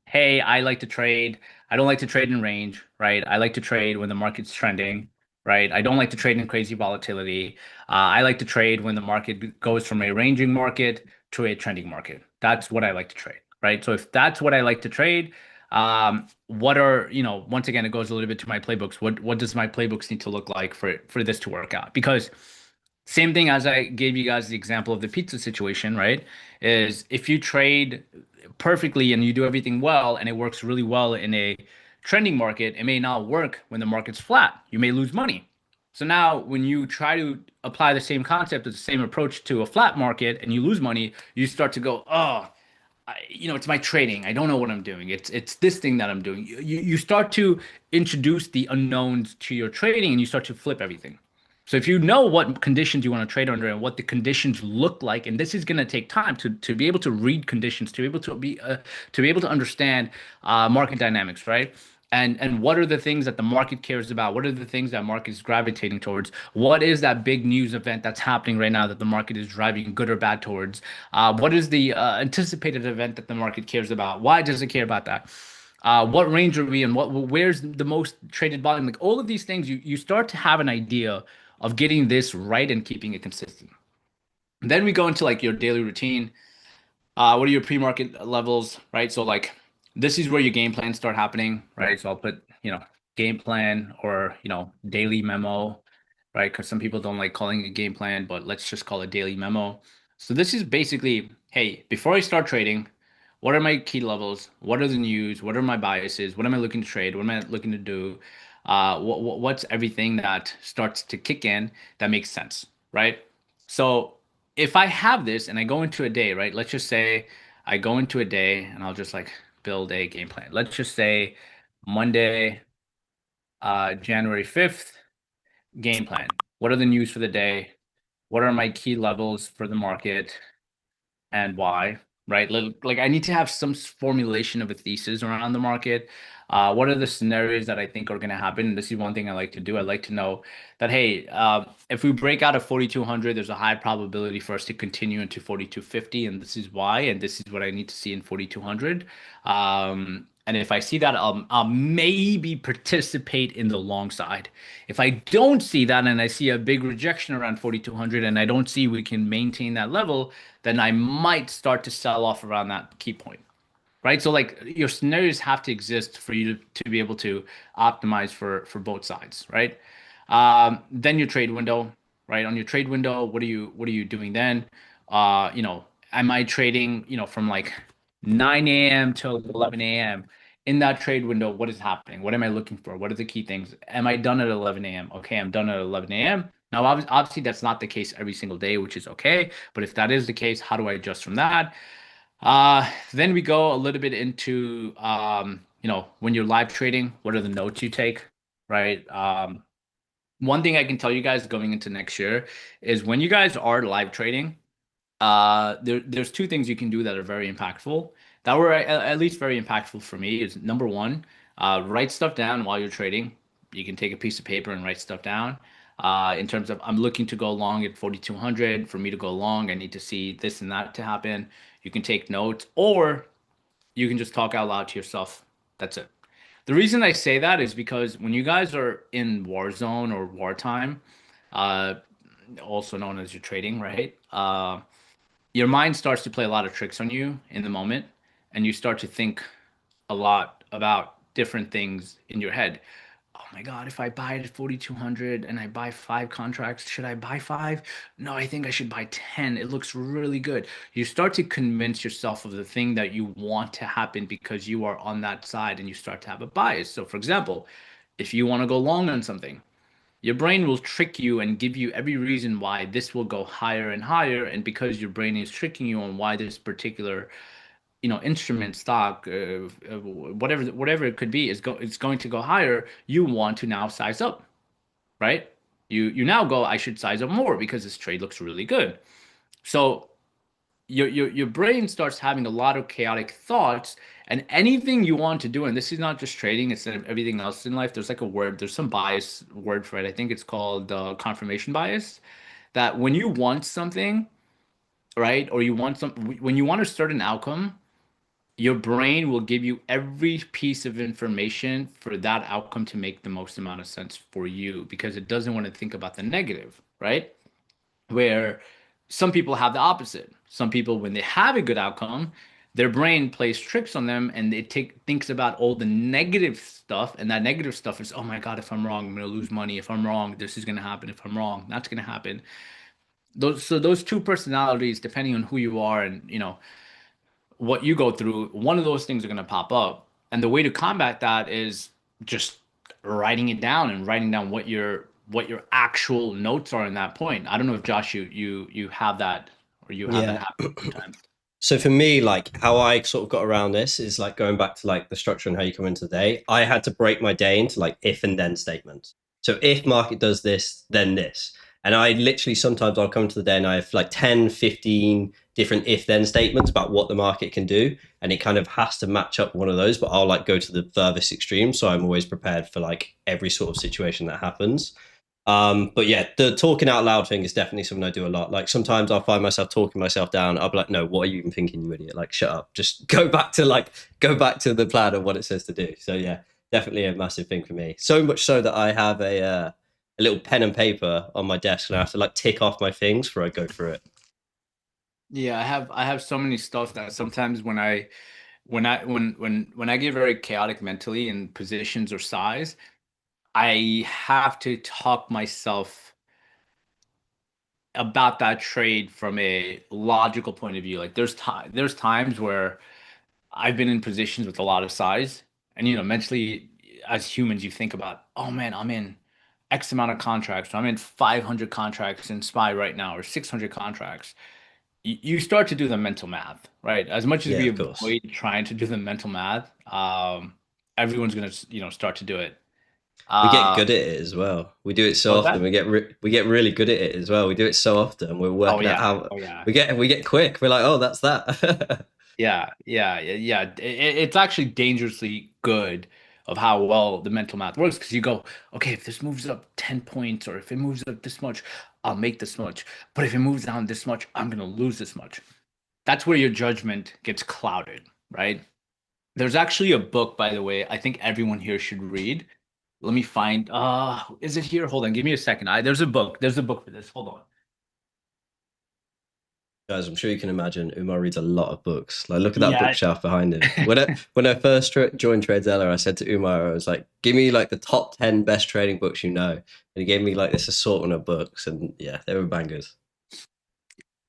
Hey, I like to trade. I don't like to trade in range, right? I like to trade when the market's trending, right? I don't like to trade in crazy volatility. I like to trade when the market goes from a ranging market to a trending market. That's what I like to trade, right? So if that's what I like to trade, what are, once again, it goes a little bit to my playbooks. What does my playbooks need to look like for this to work out? Because same thing as I gave you guys the example of the pizza situation, right? Is if you trade perfectly and you do everything well and it works really well in a trending market, it may not work when the market's flat. You may lose money. So now when you try to apply the same concept or the same approach to a flat market and you lose money, you start to go, oh, it's my trading. I don't know what I'm doing. It's this thing that I'm doing. You start to introduce the unknowns to your trading and you start to flip everything. So if you know what conditions you want to trade under and what the conditions look like, and this is going to take time to be able to read conditions, to be able to understand market dynamics, right? and what are the things that the market cares about? What are the things that market is gravitating towards? What is that big news event that's happening right now that the market is driving good or bad towards? What is the anticipated event that the market cares about? Why does it care about that? What range are we in? Where's the most traded volume? Like all of these things, you start to have an idea of getting this right and keeping it consistent. Then we go into like your daily routine. What are your pre-market levels, right? So like this is where your game plans start happening, right? So I'll put, game plan or, daily memo, right? Because some people don't like calling it game plan, but let's just call it daily memo. So this is basically, hey, before I start trading, what are my key levels? What are the news? What are my biases? What am I looking to trade? What am I looking to do? What's everything that starts to kick in that makes sense, right? So if I have this and I go into a day, right? Let's just say I go into a day and I'll just like build a game plan. Let's just say Monday, January 5th, game plan. What are the news for the day? What are my key levels for the market? And why, right? Like I need to have some formulation of a thesis around the market. What are the scenarios that I think are going to happen? And this is one thing I like to do. I like to know that, hey, if we break out of 4,200, there's a high probability for us to continue into 4,250, and this is why, and this is what I need to see in 4,200. And if I see that, I'll maybe participate in the long side. If I don't see that and I see a big rejection around 4,200 and I don't see we can maintain that level, then I might start to sell off around that key point, right? So like your scenarios have to exist for you to be able to optimize for both sides, right? Then your trade window, right? On your trade window, what are you doing then? Am I trading, from like 9 a.m. till 11 a.m. In that trade window, what is happening? What am I looking for? What are the key things? Am I done at 11 a.m.? Okay, I'm done at 11 a.m. Now, obviously, that's not the case every single day, which is okay. But if that is the case, how do I adjust from that? Then we go a little bit into, when you're live trading, what are the notes you take, right? One thing I can tell you guys going into next year is when you guys are live trading, there's two things you can do that are very impactful. That were at least very impactful for me is number one, write stuff down while you're trading. You can take a piece of paper and write stuff down. In terms of I'm looking to go long at 4,200. For me to go long, I need to see this and that to happen. You can take notes, or you can just talk out loud to yourself. That's it. The reason I say that is because when you guys are in war zone or wartime, uh, also known as your trading, right? Your mind starts to play a lot of tricks on you in the moment, and you start to think a lot about different things in your head. Oh my God, if I buy it at 4,200 and I buy five contracts, should I buy five? No, I think I should buy 10. It looks really good. You start to convince yourself of the thing that you want to happen because you are on that side and you start to have a bias. So, for example, if you want to go long on something, your brain will trick you and give you every reason why this will go higher and higher. And because your brain is tricking you on why this particular, instrument stock, whatever it could be, it's going to go higher, you want to now size up, right? You now go, I should size up more because this trade looks really good. So your brain starts having a lot of chaotic thoughts, and anything you want to do, and this is not just trading, it's everything else in life. There's like a word, there's some bias word for it. I think it's called confirmation bias. That when you want something, right, or when you want a certain outcome, your brain will give you every piece of information for that outcome to make the most amount of sense for you because it doesn't want to think about the negative, right? Where some people have the opposite. Some people, when they have a good outcome, their brain plays tricks on them and they thinks about all the negative stuff. And that negative stuff is, oh my God, if I'm wrong, I'm going to lose money. If I'm wrong, this is going to happen. If I'm wrong, that's going to happen. Those two personalities, depending on who you are and, what you go through, one of those things are going to pop up. And the way to combat that is just writing it down and writing down what your actual notes are in that point. I don't know if Josh, you have that or you have that Yeah. happen sometimes. So for me, like how I sort of got around this is like going back to like the structure and how you come into the day. I had to break my day into like if and then statements. So if market does this, then this. And I literally sometimes I'll come to the day and I have like 10, 15 different if then statements about what the market can do. And it kind of has to match up one of those, but I'll like go to the furthest extreme. So I'm always prepared for like every sort of situation that happens. But yeah, the talking out loud thing is definitely something I do a lot. Like sometimes I'll find myself talking myself down. I'll be like, no, what are you even thinking, you idiot? Like, shut up. Just go back to the plan of what it says to do. So yeah, definitely a massive thing for me. So much so that I have a little pen and paper on my desk and I have to like tick off my things before I go through it. Yeah, I have so many stuff that sometimes when I get very chaotic mentally in positions or size, I have to talk myself about that trade from a logical point of view. Like there's times where I've been in positions with a lot of size, and mentally as humans, you think about, oh man, I'm in X amount of contracts, or I'm in 500 contracts in SPY right now, or 600 contracts. You start to do the mental math, right? As much as Yeah, we of course. avoid trying to do the mental math, everyone's gonna, start to do it. We get Uh, good at it as well. We do it so what's often. that? We get really good at it as well. We do it so often. We're Oh working out yeah, how oh yeah. we get quick. We're like, oh, that's that. Yeah. It's actually dangerously good of how well the mental math works because you go, okay, if this moves up 10 points or if it moves up this much, I'll make this much. But if it moves down this much, I'm gonna lose this much. That's where your judgment gets clouded, right? There's actually a book, by the way, I think everyone here should read. Let me find is it here? Hold on, give me a second. There's a book. There's a book for this. Hold on. Guys, I'm sure you can imagine Umar reads a lot of books. Like, look at that Yeah. bookshelf behind him. When I first joined TradeZella, I said to Umar, I was like, "Give me like the top 10 best trading books you know." And he gave me like this assortment of books, and yeah, they were bangers.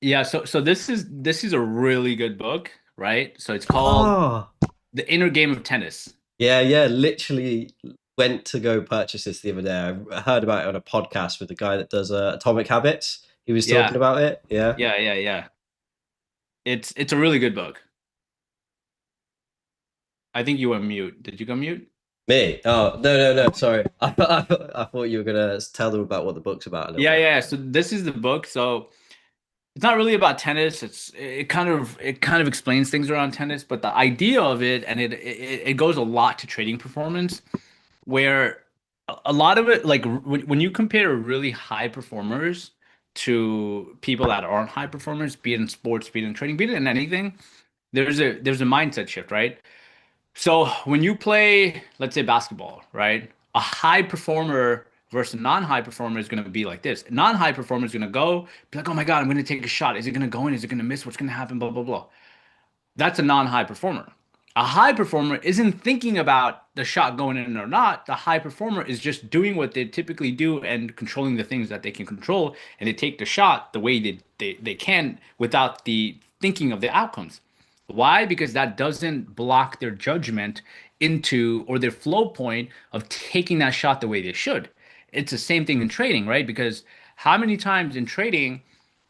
Yeah, so this is a really good book, right? So it's called Oh, The Inner Game of Tennis. yeah. Literally went to go purchase this the other day. I heard about it on a podcast with the guy that does Atomic Habits. He was talking Yeah, about it. Yeah, yeah. It's a really good book. I think you were mute. Did you go mute? me. Oh no. Sorry, I thought you were gonna tell them about what the book's about a little bit. Yeah. So this is the book. So it's not really about tennis. It kind of explains things around tennis, but the idea of it and it goes a lot to trading performance, where a lot of it, like when you compare really high performers to people that aren't high performers, be it in sports, be it in trading, be it in anything, there's a mindset shift, right? So when you play, let's say basketball, right? A high performer versus a non-high performer is going to be like this. A non-high performer is going to go, be like, oh my God, I'm going to take a shot. Is it going to go in? Is it going to miss? What's going to happen? Blah, blah, blah. That's a non-high performer. A high performer isn't thinking about the shot going in or not. The high performer is just doing what they typically do and controlling the things that they can control. And they take the shot the way they can without the thinking of the outcomes. Why? Because that doesn't block their judgment into or their flow point of taking that shot the way they should. It's the same thing in trading, right? Because how many times in trading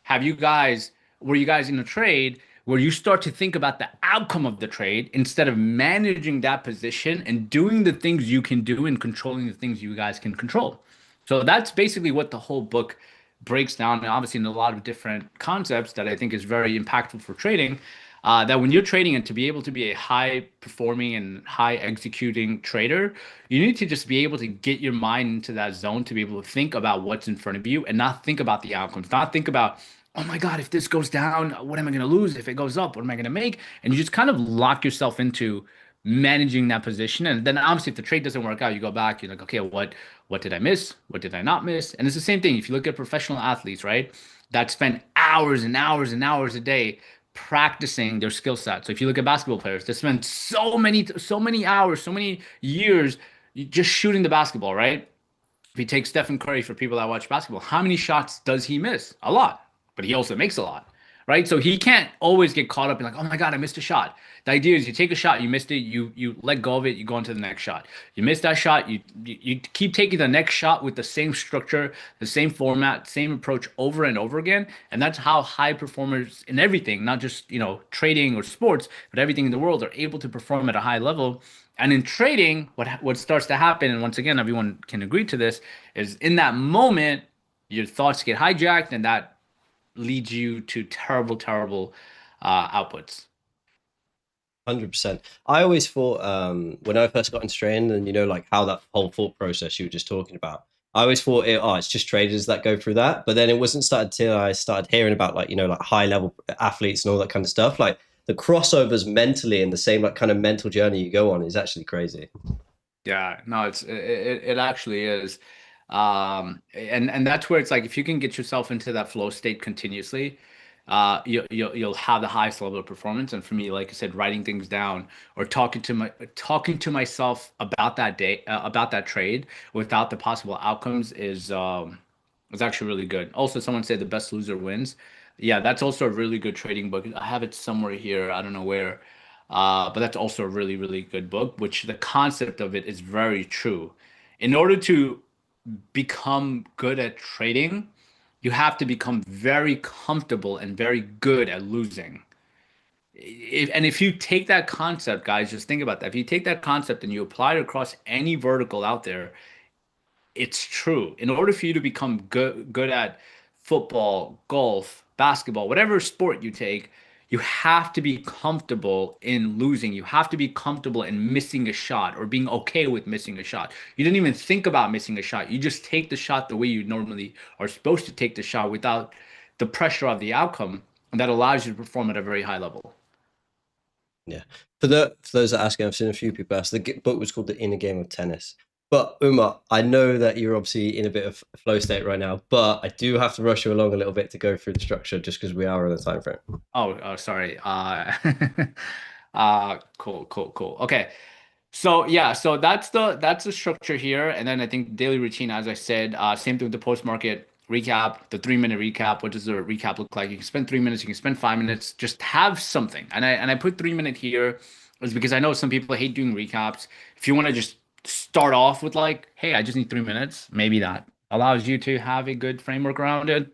have were you guys in a trade where you start to think about the outcome of the trade instead of managing that position and doing the things you can do and controlling the things you guys can control? So that's basically what the whole book breaks down, and obviously in a lot of different concepts that I think is very impactful for trading. That when you're trading and to be able to be a high performing and high executing trader, you need to just be able to get your mind into that zone to be able to think about what's in front of you and not think about the outcomes, not think about, oh my God, if this goes down, what am I going to lose? If it goes up, what am I going to make? And you just kind of lock yourself into managing that position. And then obviously if the trade doesn't work out, you go back, you're like, okay, what did I miss? What did I not miss? And it's the same thing. If you look at professional athletes, right, that spend hours and hours and hours a day practicing their skill set. So if you look at basketball players, they spend so many hours, so many years just shooting the basketball, right? If you take Stephen Curry for people that watch basketball, how many shots does he miss? A lot, but he also makes a lot, right? So he can't always get caught up in like, oh my God, I missed a shot. The idea is you take a shot, you missed it, you let go of it, you go on to the next shot. You miss that shot, you keep taking the next shot with the same structure, the same format, same approach over and over again, and that's how high performers in everything, not just trading or sports, but everything in the world are able to perform at a high level. And in trading, what starts to happen, and once again, everyone can agree to this, is in that moment, your thoughts get hijacked, and that leads you to terrible, terrible outputs. 100%. I always thought when I first got into trading, and like how that whole thought process you were just talking about, I always thought it's just traders that go through that. But then it wasn't started till I started hearing about like like high level athletes and all that kind of stuff. Like the crossovers mentally and the same like kind of mental journey you go on is actually crazy. Yeah, no, it actually is. And that's where it's like if you can get yourself into that flow state continuously, you'll have the highest level of performance. And for me, like I said, writing things down or talking to myself about that day, about that trade without the possible outcomes is actually really good. Also, someone said the best loser wins. Yeah, that's also a really good trading book. I have it somewhere here. I don't know where. But that's also a really, really good book, which the concept of it is very true. In order to become good at trading, you have to become very comfortable and very good at losing. And if you take that concept, guys, just think about that. If you take that concept and you apply it across any vertical out there, it's true. In order for you to become good at football, golf, basketball, whatever sport you take, you have to be comfortable in losing. You have to be comfortable in missing a shot or being okay with missing a shot. You didn't even think about missing a shot. You just take the shot the way you normally are supposed to take the shot without the pressure of the outcome, and that allows you to perform at a very high level. Yeah. For those that are asking, I've seen a few people ask. The book was called The Inner Game of Tennis. But Umar, I know that you're obviously in a bit of flow state right now, but I do have to rush you along a little bit to go through the structure just because we are on a time frame. Oh, sorry. Cool, cool, cool. Okay. So yeah, so that's the structure here, and then I think daily routine, as I said, same thing with the post market recap, the 3 minute recap. What does the recap look like? You can spend 3 minutes, you can spend 5 minutes, just have something. And I put 3 minute here is because I know some people hate doing recaps. If you want to just start off with like, hey, I just need 3 minutes, maybe that allows you to have a good framework around it.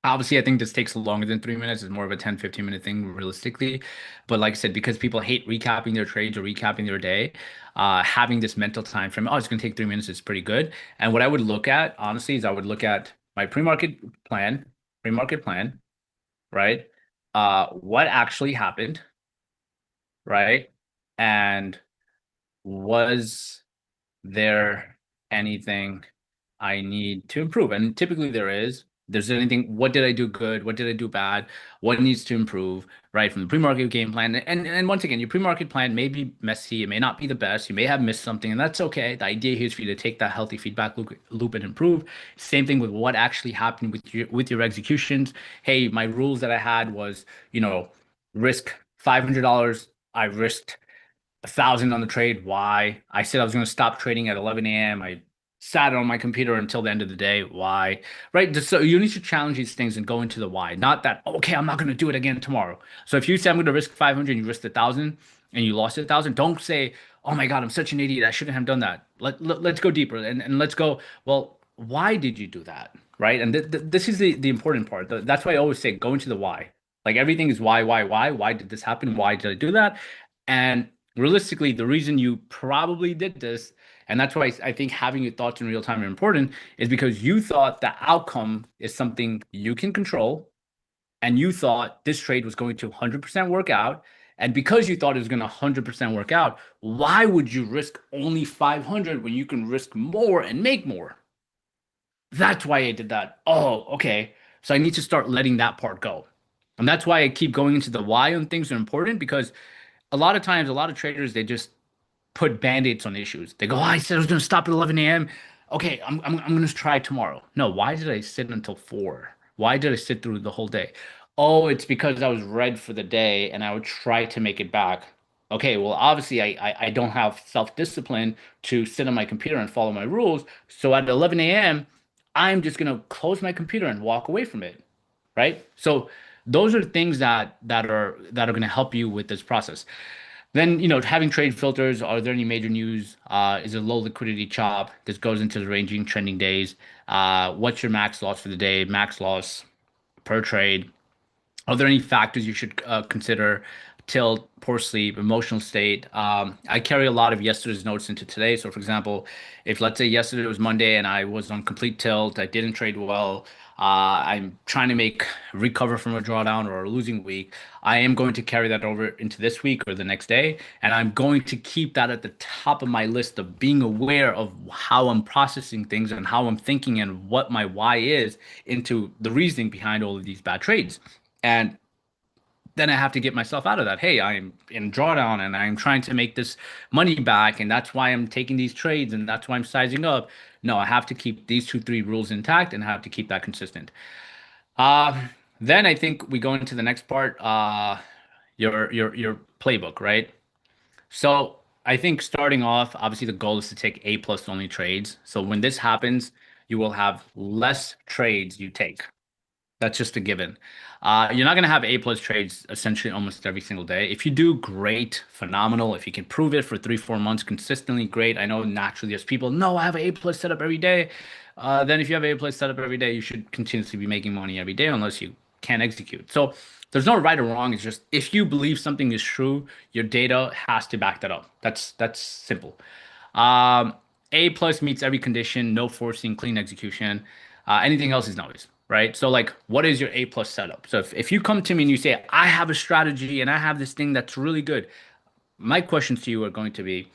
Obviously, I think this takes longer than 3 minutes. It's more of a 10-15 minute thing realistically. But like I said, because people hate recapping their trades or recapping their day, having this mental time frame, oh, it's going to take 3 minutes is pretty good. And what I would look at, honestly, is I would look at my pre-market plan, right? What actually happened, right? And was there anything I need to improve? And typically there is. There's anything, what did I do good? What did I do bad? What needs to improve, right? From the pre-market game plan. And once again, your pre-market plan may be messy. It may not be the best. You may have missed something, and that's okay. The idea here is for you to take that healthy feedback loop and improve. Same thing with what actually happened with your executions. Hey, my rules that I had was, risk $500. I risked 1,000 on the trade. Why? I said I was going to stop trading at 11 a.m. I sat on my computer until the end of the day. Why? Right? So you need to challenge these things and go into the why. Not that, okay, I'm not going to do it again tomorrow. So if you say I'm going to risk 500 and you risked 1,000 and you lost 1,000, don't say, oh my God, I'm such an idiot. I shouldn't have done that. Let's go deeper and let's go, well, why did you do that? Right? And this is the important part. That's why I always say go into the why. Like everything is why, why? Why did this happen? Why did I do that? And realistically, the reason you probably did this, and that's why I think having your thoughts in real time are important, is because you thought the outcome is something you can control, and you thought this trade was going to 100% work out. And because you thought it was going to 100% work out, why would you risk only 500 when you can risk more and make more? That's why I did that. Oh, okay. So I need to start letting that part go. And that's why I keep going into the why on things are important because a lot of times, a lot of traders, they just put band-aids on issues. They go, oh, I said I was going to stop at 11 a.m. Okay, I'm going to try tomorrow. No, why did I sit until 4? Why did I sit through the whole day? Oh, it's because I was red for the day and I would try to make it back. Okay, well, obviously I don't have self-discipline to sit on my computer and follow my rules. So at 11 a.m., I'm just going to close my computer and walk away from it, right? So those are things that are going to help you with this process. Then, having trade filters, are there any major news? Is it low liquidity chop? This goes into the ranging trending days. What's your max loss for the day? Max loss per trade. Are there any factors you should consider? tilt, poor sleep, emotional state. I carry a lot of yesterday's notes into today. So, for example, if let's say yesterday was Monday and I was on complete tilt, I didn't trade well, I'm trying to recover from a drawdown or a losing week, I am going to carry that over into this week or the next day. And I'm going to keep that at the top of my list of being aware of how I'm processing things and how I'm thinking and what my why is into the reasoning behind all of these bad trades. And then I have to get myself out of that. Hey, I'm in drawdown and I'm trying to make this money back, and that's why I'm taking these trades and that's why I'm sizing up. No, I have to keep these two, three rules intact and have to keep that consistent. Uh, then I think we go into the next part, your playbook, right? So I think starting off, obviously the goal is to take A plus only trades. So when this happens, you will have less trades you take. That's just a given. You're not going to have A plus trades essentially almost every single day. If you do, great, phenomenal. If you can prove it for 3, 4 months consistently, great. I know naturally there's people, no, I have an A plus setup every day. Then if you have A plus setup every day, you should continuously be making money every day unless you can't execute. So there's no right or wrong. It's just if you believe something is true, your data has to back that up. That's simple. Um, A plus meets every condition, no forcing, clean execution. Anything else is noise, right? So like, what is your A plus setup? So if you come to me and you say, I have a strategy and I have this thing that's really good, my questions to you are going to be,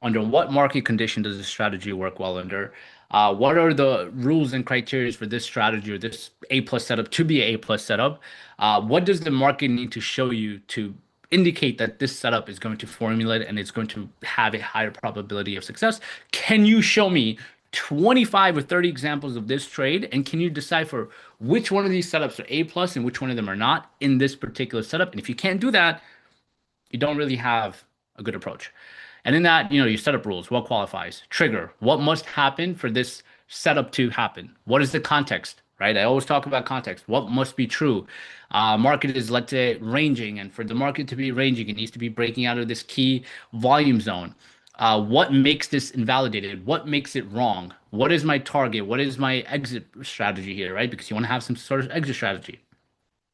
under what market condition does this strategy work well under? What are the rules and criteria for this strategy or this A plus setup to be a A plus setup? What does the market need to show you to indicate that this setup is going to formulate and it's going to have a higher probability of success? Can you show me 25 or 30 examples of this trade? And can you decipher which one of these setups are A plus and which one of them are not in this particular setup? And if you can't do that, you don't really have a good approach. And in that, you set up rules. What qualifies? Trigger. What must happen for this setup to happen? What is the context, right? I always talk about context. What must be true? Market is, let's say, ranging. And for the market to be ranging, it needs to be breaking out of this key volume zone. What makes this invalidated? What makes it wrong? What is my target? What is my exit strategy here, right? Because you want to have some sort of exit strategy.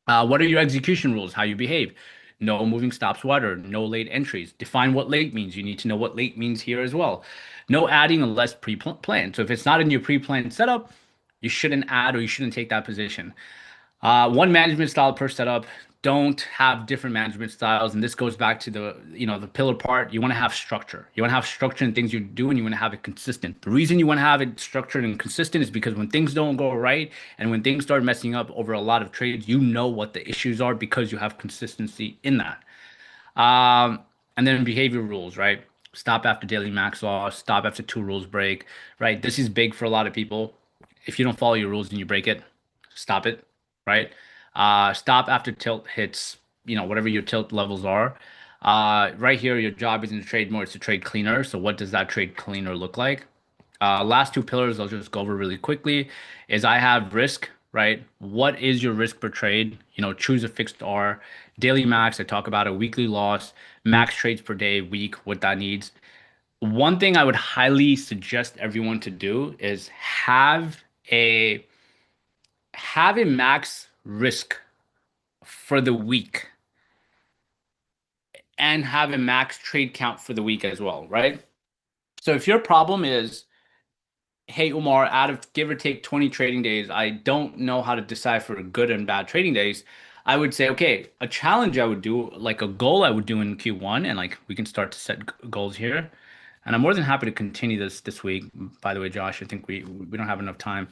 What are your execution rules? How you behave? No moving stops wider, no late entries. Define what late means. You need to know what late means here as well. No adding unless pre-planned. So if it's not in your pre-planned setup, you shouldn't add or you shouldn't take that position. One management style per setup. Don't have different management styles. And this goes back to the pillar part. You want to have structure. You want to have structure in things you do, and you want to have it consistent. The reason you want to have it structured and consistent is because when things don't go right and when things start messing up over a lot of trades, you know what the issues are because you have consistency in that. And then behavior rules, right? Stop after daily max loss, stop after two rules break, right? This is big for a lot of people. If you don't follow your rules and you break it, stop it, right? Stop after tilt hits, whatever your tilt levels are. Right here, your job isn't to trade more, it's to trade cleaner. So what does that trade cleaner look like? Last two pillars, I'll just go over really quickly, is I have risk, right? What is your risk per trade? Choose a fixed R. Daily max, I talk about a weekly loss, max trades per day, week, what that needs. One thing I would highly suggest everyone to do is have a max risk for the week and have a max trade count for the week as well, right? So if your problem is, hey, Umar, out of give or take 20 trading days, I don't know how to decipher good and bad trading days. I would say, okay, a challenge I would do, like a goal I would do in Q1, and like we can start to set goals here. And I'm more than happy to continue this week. By the way, Josh, I think we don't have enough time.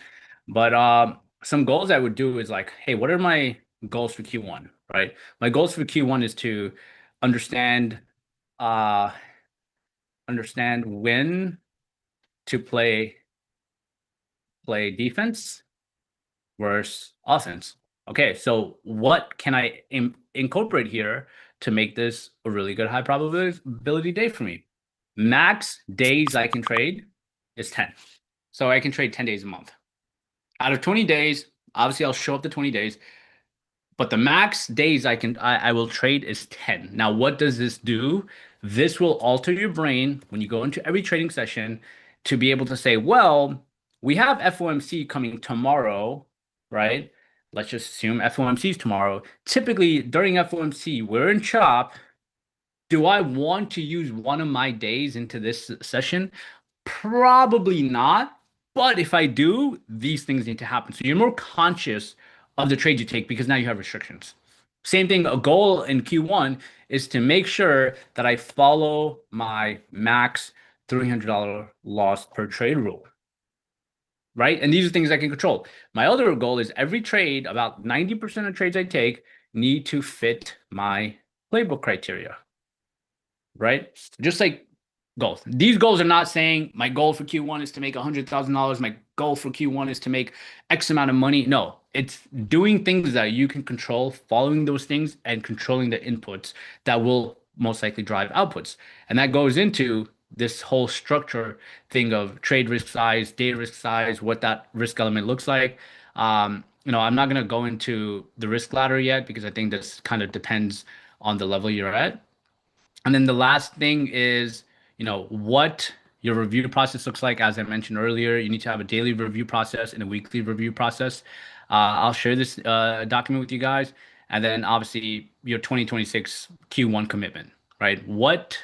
But some goals I would do is like, hey, what are my goals for Q1, right? My goals for Q1 is to understand uh understand when to play defense versus offense. Okay, so what can I incorporate here to make this a really good high probability day for me? Max days I can trade is 10. So I can trade 10 days a month. Out of 20 days, obviously I'll show up the 20 days, but the max days I will trade is 10. Now, what does this do? This will alter your brain when you go into every trading session to be able to say, well, we have FOMC coming tomorrow, right? Let's just assume FOMC is tomorrow. Typically during FOMC, we're in chop. Do I want to use one of my days into this session? Probably not. But if I do, these things need to happen. So you're more conscious of the trades you take because now you have restrictions. Same thing, a goal in Q1 is to make sure that I follow my max $300 loss per trade rule, right? And these are things I can control. My other goal is every trade, about 90% of trades I take need to fit my playbook criteria, right? Just like goals. These goals are not saying my goal for Q1 is to make $100,000. My goal for Q1 is to make X amount of money. No, it's doing things that you can control, following those things, and controlling the inputs that will most likely drive outputs. And that goes into this whole structure thing of trade risk size, day risk size, what that risk element looks like. I'm not going to go into the risk ladder yet because I think this kind of depends on the level you're at. And then the last thing is, what your review process looks like. As I mentioned earlier, you need to have a daily review process and a weekly review process. I'll share this document with you guys. And then obviously your 2026 Q1 commitment, right? What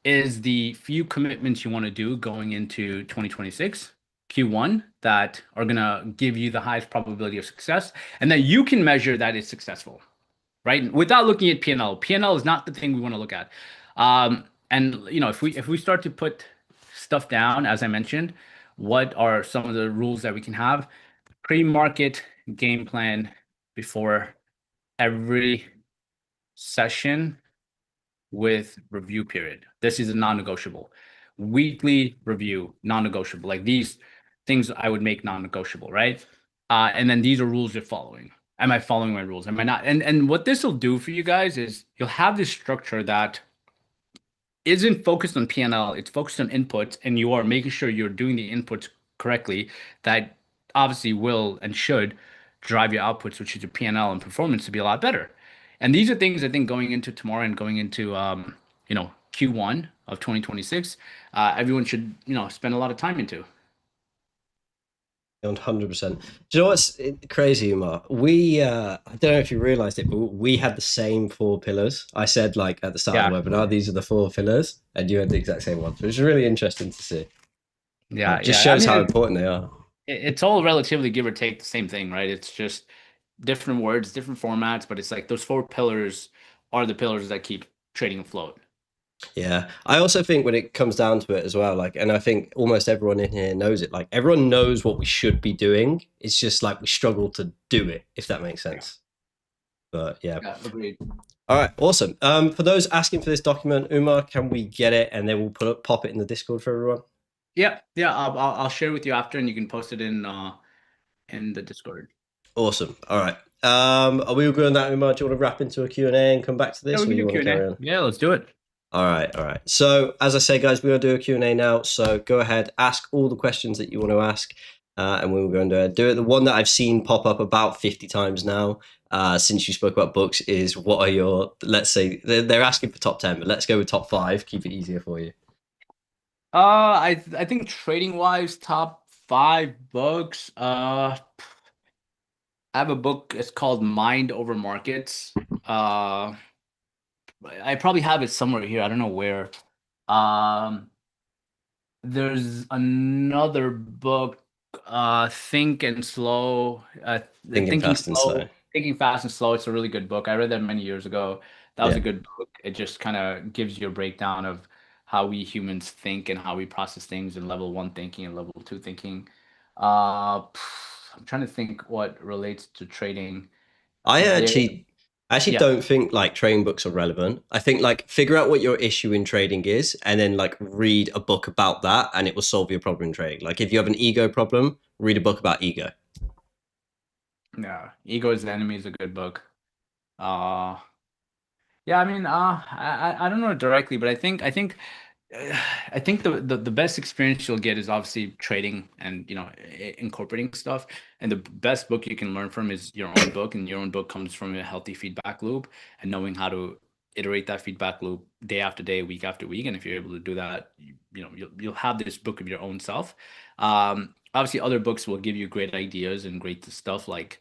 is the few commitments you want to do going into 2026 Q1 that are going to give you the highest probability of success and that you can measure that it's successful, right? Without looking at P&L. P&L is not the thing we want to look at. And if we start to put stuff down, as I mentioned, what are some of the rules that we can have? Pre-market game plan before every session with review period. This is a non-negotiable. Weekly review, non-negotiable. Like these things I would make non-negotiable, right? And then these are rules you're following. Am I following my rules? Am I not? And what this will do for you guys is you'll have this structure that isn't focused on P&L, it's focused on inputs, and you are making sure you're doing the inputs correctly. That obviously will and should drive your outputs, which is your P&L and performance, to be a lot better. And these are things I think going into tomorrow and going into Q1 of 2026, everyone should spend a lot of time into. 100%. Do you know what's crazy, Umar? I don't know if you realized it, but we had the same four pillars. I said, like, at the start of Yeah, the webinar, these are the four pillars, and you had the exact same ones, which is really interesting to see. yeah, Just yeah. I shows mean, how important they are. it's all relatively give or take the same thing, right? It's just different words, different formats, but it's like those four pillars are the pillars that keep trading afloat. Yeah. I also think when it comes down to it as well, like, and I think almost everyone in here knows it, like, everyone knows what we should be doing. It's just like we struggle to do it, if that makes sense. But yeah. Yeah, agreed. All right, awesome. For those asking for this document, Umar, can we get it and then we'll pop it in the Discord for everyone? Yeah, yeah. I'll share with you after, and you can post it in the Discord. Awesome. All right. Are we all good on that, Umar? Do you want to wrap into a Q&A and come back to Yeah, this, we or can you do want to carry Q&A. on? Yeah, let's do it. All right, all right. So as I say, guys, we're going to do a Q&A now. So go ahead, ask all the questions that you want to ask, and we will go and do it. The one that I've seen pop up about 50 times now since you spoke about books is, what are your, let's say, they're asking for top 10, but let's go with top 5, keep it easier for you. I think trading wise, top 5 books. I have a book. It's called Mind Over Markets. I probably have it somewhere here. I don't know where. Um, there's another book, Think and Slow, Thinking fast and slow. Thinking Fast and Slow. It's a really good book. I read that many years ago. That was Yeah. a good book. It just kind of gives you a breakdown of how we humans think and how we process things in level one thinking and level two thinking. I'm trying to think what relates to trading I there. actually I actually Yeah. don't think like trading books are relevant. I think like figure out what your issue in trading is and then like read a book about that and it will solve your problem in trading. Like if you have an ego problem, read a book about ego. Yeah. Ego is the Enemy is a good book. Uh, yeah, I mean, I don't know directly, but I think the best experience you'll get is obviously trading and incorporating stuff. And the best book you can learn from is your own book, and your own book comes from a healthy feedback loop and knowing how to iterate that feedback loop day after day, week after week. And if you're able to do that, you'll have this book of your own self. Obviously, other books will give you great ideas and great stuff like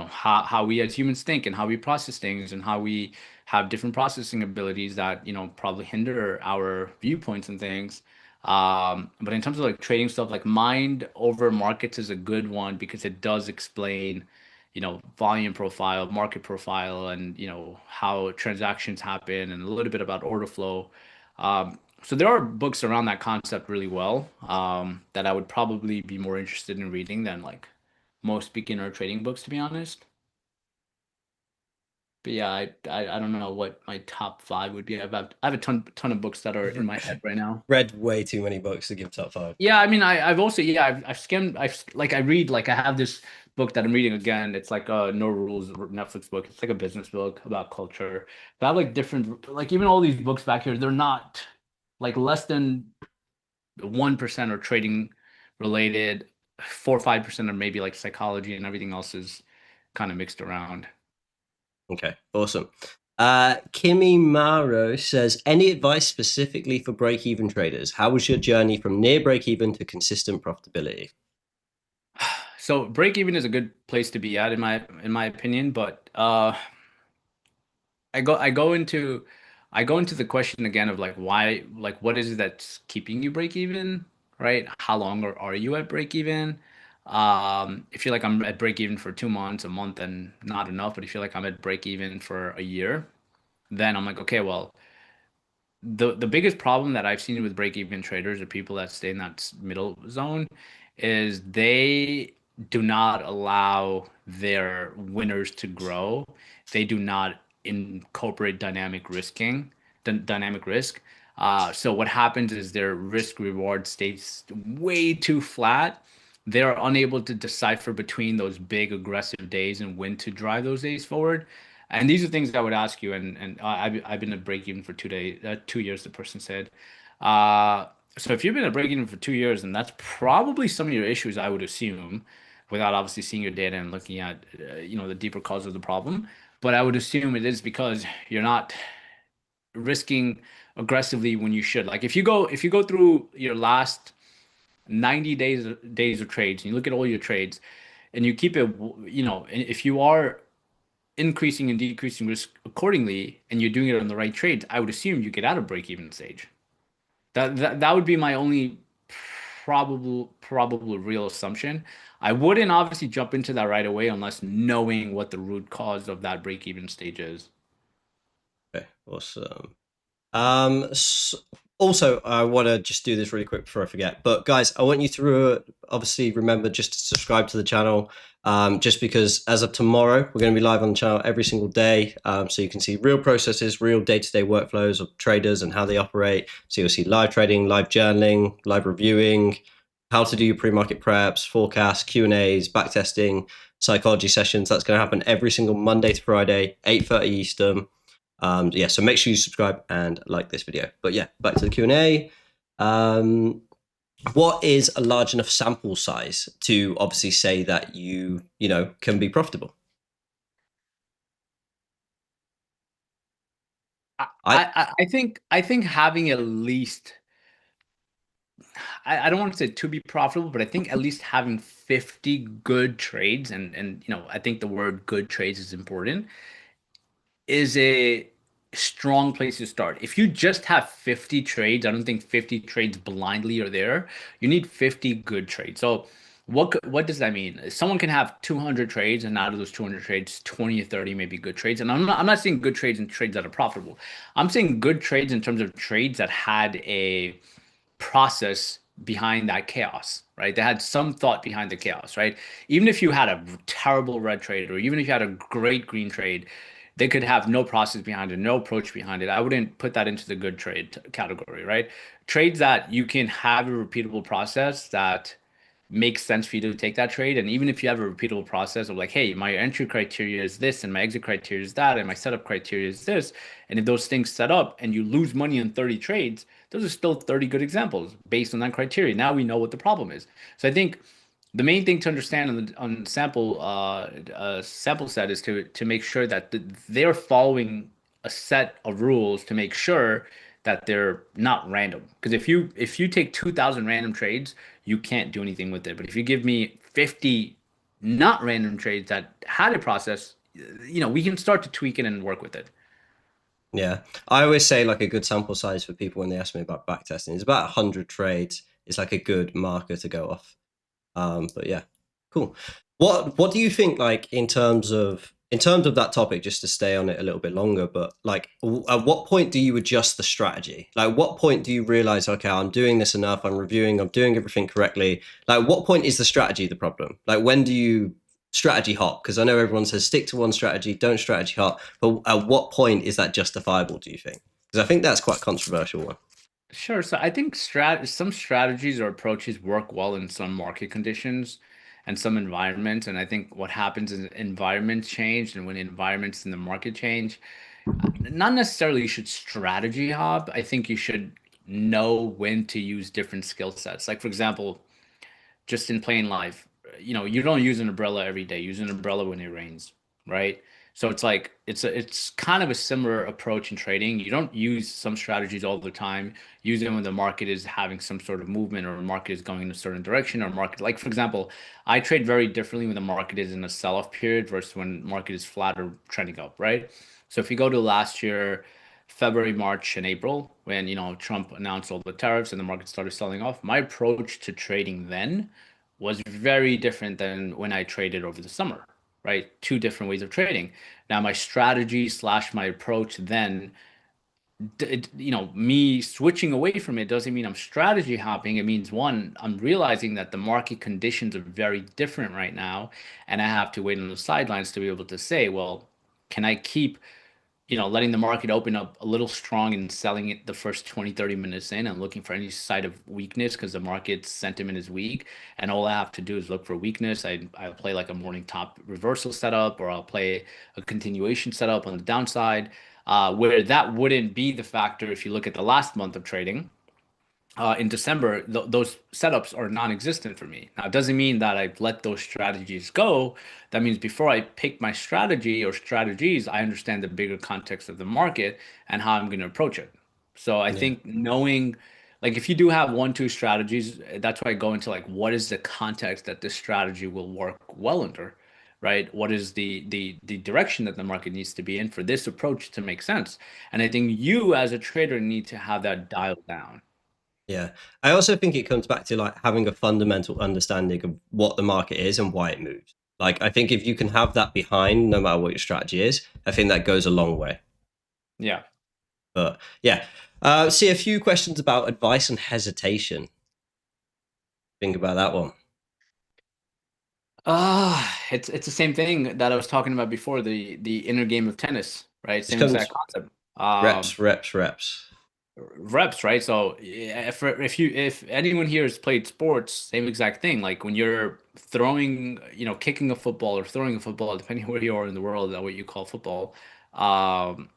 how we as humans think and how we process things and how we have different processing abilities that probably hinder our viewpoints and things. But in terms of like trading stuff, like mind over markets is a good one because it does explain volume profile, market profile, and how transactions happen and a little bit about order flow. So there are books around that concept really well, that I would probably be more interested in reading than like most beginner trading books, to be honest. But yeah, I don't know what my top five would be. I have a ton of books that are in my head right now. Read way too many books to give top five. Yeah, I mean, I've also, yeah, I've skimmed, like, I read, like, I have this book that I'm reading again. It's like a No Rules Netflix book. It's like a business book about culture. But I have like different, like, even all these books back here, they're not like less than 1% are trading related, 4 or 5% are maybe like psychology, and everything else is kind of mixed around. Okay, awesome. Kimi Maro says, any advice specifically for break-even traders? How was your journey from near break-even to consistent profitability? So break even is a good place to be at in my opinion, but I go into the question again of like why, like what is it that's keeping you break even, right? How long are you at break even? If you're like I'm at break even for 2 months, a month, and not enough, but if you're like I'm at break even for a year, then I'm like, okay, well, the biggest problem that I've seen with break-even traders or people that stay in that middle zone is they do not allow their winners to grow. They do not incorporate dynamic risk. So what happens is their risk reward stays way too flat. They're unable to decipher between those big aggressive days and when to drive those days forward. And these are things I would ask you. And I've been at break even for 2 days, 2 years. The person said. Uh, so if you've been at break even for 2 years, then that's probably some of your issues, I would assume, without obviously seeing your data and looking at the deeper cause of the problem. But I would assume it is because you're not risking aggressively when you should. Like if you go through your last 90 days of trades and you look at all your trades and you keep it, and if you are increasing and decreasing risk accordingly and you're doing it on the right trades, I would assume you get out of break even stage. That would be my only probable real assumption. I wouldn't obviously jump into that right away unless knowing what the root cause of that break even stage is. Okay, awesome. Also, I want to just do this really quick before I forget. But guys, I want you to obviously remember just to subscribe to the channel. Just because as of tomorrow, we're going to be live on the channel every single day. So you can see real processes, real day-to-day workflows of traders and how they operate. So you'll see live trading, live journaling, live reviewing, how to do your pre-market preps, forecasts, Q&As, backtesting, psychology sessions. That's going to happen every single Monday to Friday, 8:30 Eastern. Yeah, so make sure you subscribe and like this video. But yeah, back to the Q&A. What is a large enough sample size to obviously say that you can be profitable? I, I I think having at least, I don't want to say to be profitable, but I think at least having 50 good trades, and I think the word good trades is important, is a strong place to start. If you just have 50 trades, I don't think 50 trades blindly are there. You need 50 good trades. So what does that mean? Someone can have 200 trades, and out of those 200 trades, 20 or 30 may be good trades. And I'm not saying good trades and trades that are profitable. I'm saying good trades in terms of trades that had a process behind that chaos, right? They had some thought behind the chaos, right? Even if you had a terrible red trade, or even if you had a great green trade, they could have no process behind it, no approach behind it. I wouldn't put that into the good trade category, right? Trades that you can have a repeatable process that makes sense for you to take that trade. And even if you have a repeatable process of like, hey, my entry criteria is this, and my exit criteria is that, and my setup criteria is this, and if those things set up and you lose money on 30 trades, those are still 30 good examples based on that criteria. Now we know what the problem is. So I think the main thing to understand on sample set is to make sure that they're following a set of rules to make sure that they're not random. Because if you take 2,000 random trades, you can't do anything with it. But if you give me 50 not random trades that had a process, we can start to tweak it and work with it. Yeah, I always say like a good sample size for people when they ask me about backtesting is about 100 trades. It's like a good marker to go off. But yeah, cool. What do you think like in terms of that topic, just to stay on it a little bit longer, but like at what point do you adjust the strategy? Like what point do you realize, okay, I'm doing this enough, I'm reviewing, I'm doing everything correctly. Like what point is the strategy the problem? Like when do you strategy hop? Because I know everyone says stick to one strategy, don't strategy hop, but at what point is that justifiable, do you think? Because I think that's quite a controversial one. Sure. So I think some strategies or approaches work well in some market conditions and some environments. And I think what happens is environments change, and when environments in the market change, not necessarily you should strategy hop. I think you should know when to use different skill sets. Like for example, just in plain life, you don't use an umbrella every day. Use an umbrella when it rains, right? So it's like it's kind of a similar approach in trading. You don't use some strategies all the time. Use them when the market is having some sort of movement, or market is going in a certain direction, or market, like for example, I trade very differently when the market is in a sell-off period versus when market is flat or trending up, right? So if you go to last year, February, March, and April, when Trump announced all the tariffs and the market started selling off, my approach to trading then was very different than when I traded over the summer, right? Two different ways of trading. Now, my strategy slash my approach then, me switching away from it doesn't mean I'm strategy hopping. It means one, I'm realizing that the market conditions are very different right now, and I have to wait on the sidelines to be able to say, well, can I keep letting the market open up a little strong and selling it the first 20, 30 minutes in and looking for any side of weakness because the market sentiment is weak. And all I have to do is look for weakness. I'll play like a morning top reversal setup, or I'll play a continuation setup on the downside, where that wouldn't be the factor if you look at the last month of trading. In December, those setups are non-existent for me. Now, it doesn't mean that I've let those strategies go. That means before I pick my strategy or strategies, I understand the bigger context of the market and how I'm going to approach it. So I Yeah. think knowing, like, if you do have one, two strategies, that's why I go into like, what is the context that this strategy will work well under, right? What is the direction that the market needs to be in for this approach to make sense? And I think you as a trader need to have that dialed down. Yeah. I also think it comes back to like having a fundamental understanding of what the market is and why it moves. Like I think if you can have that behind, no matter what your strategy is, I think that goes a long way. Yeah. But yeah. See a few questions about advice and hesitation. Think about that one. It's the same thing that I was talking about before, the inner game of tennis, right? It Same exact comes concept. reps, reps, reps. Reps, right? So yeah, if anyone here has played sports, same exact thing. Like when you're throwing, kicking a football or throwing a football, depending where you are in the world, that what you call football. Um,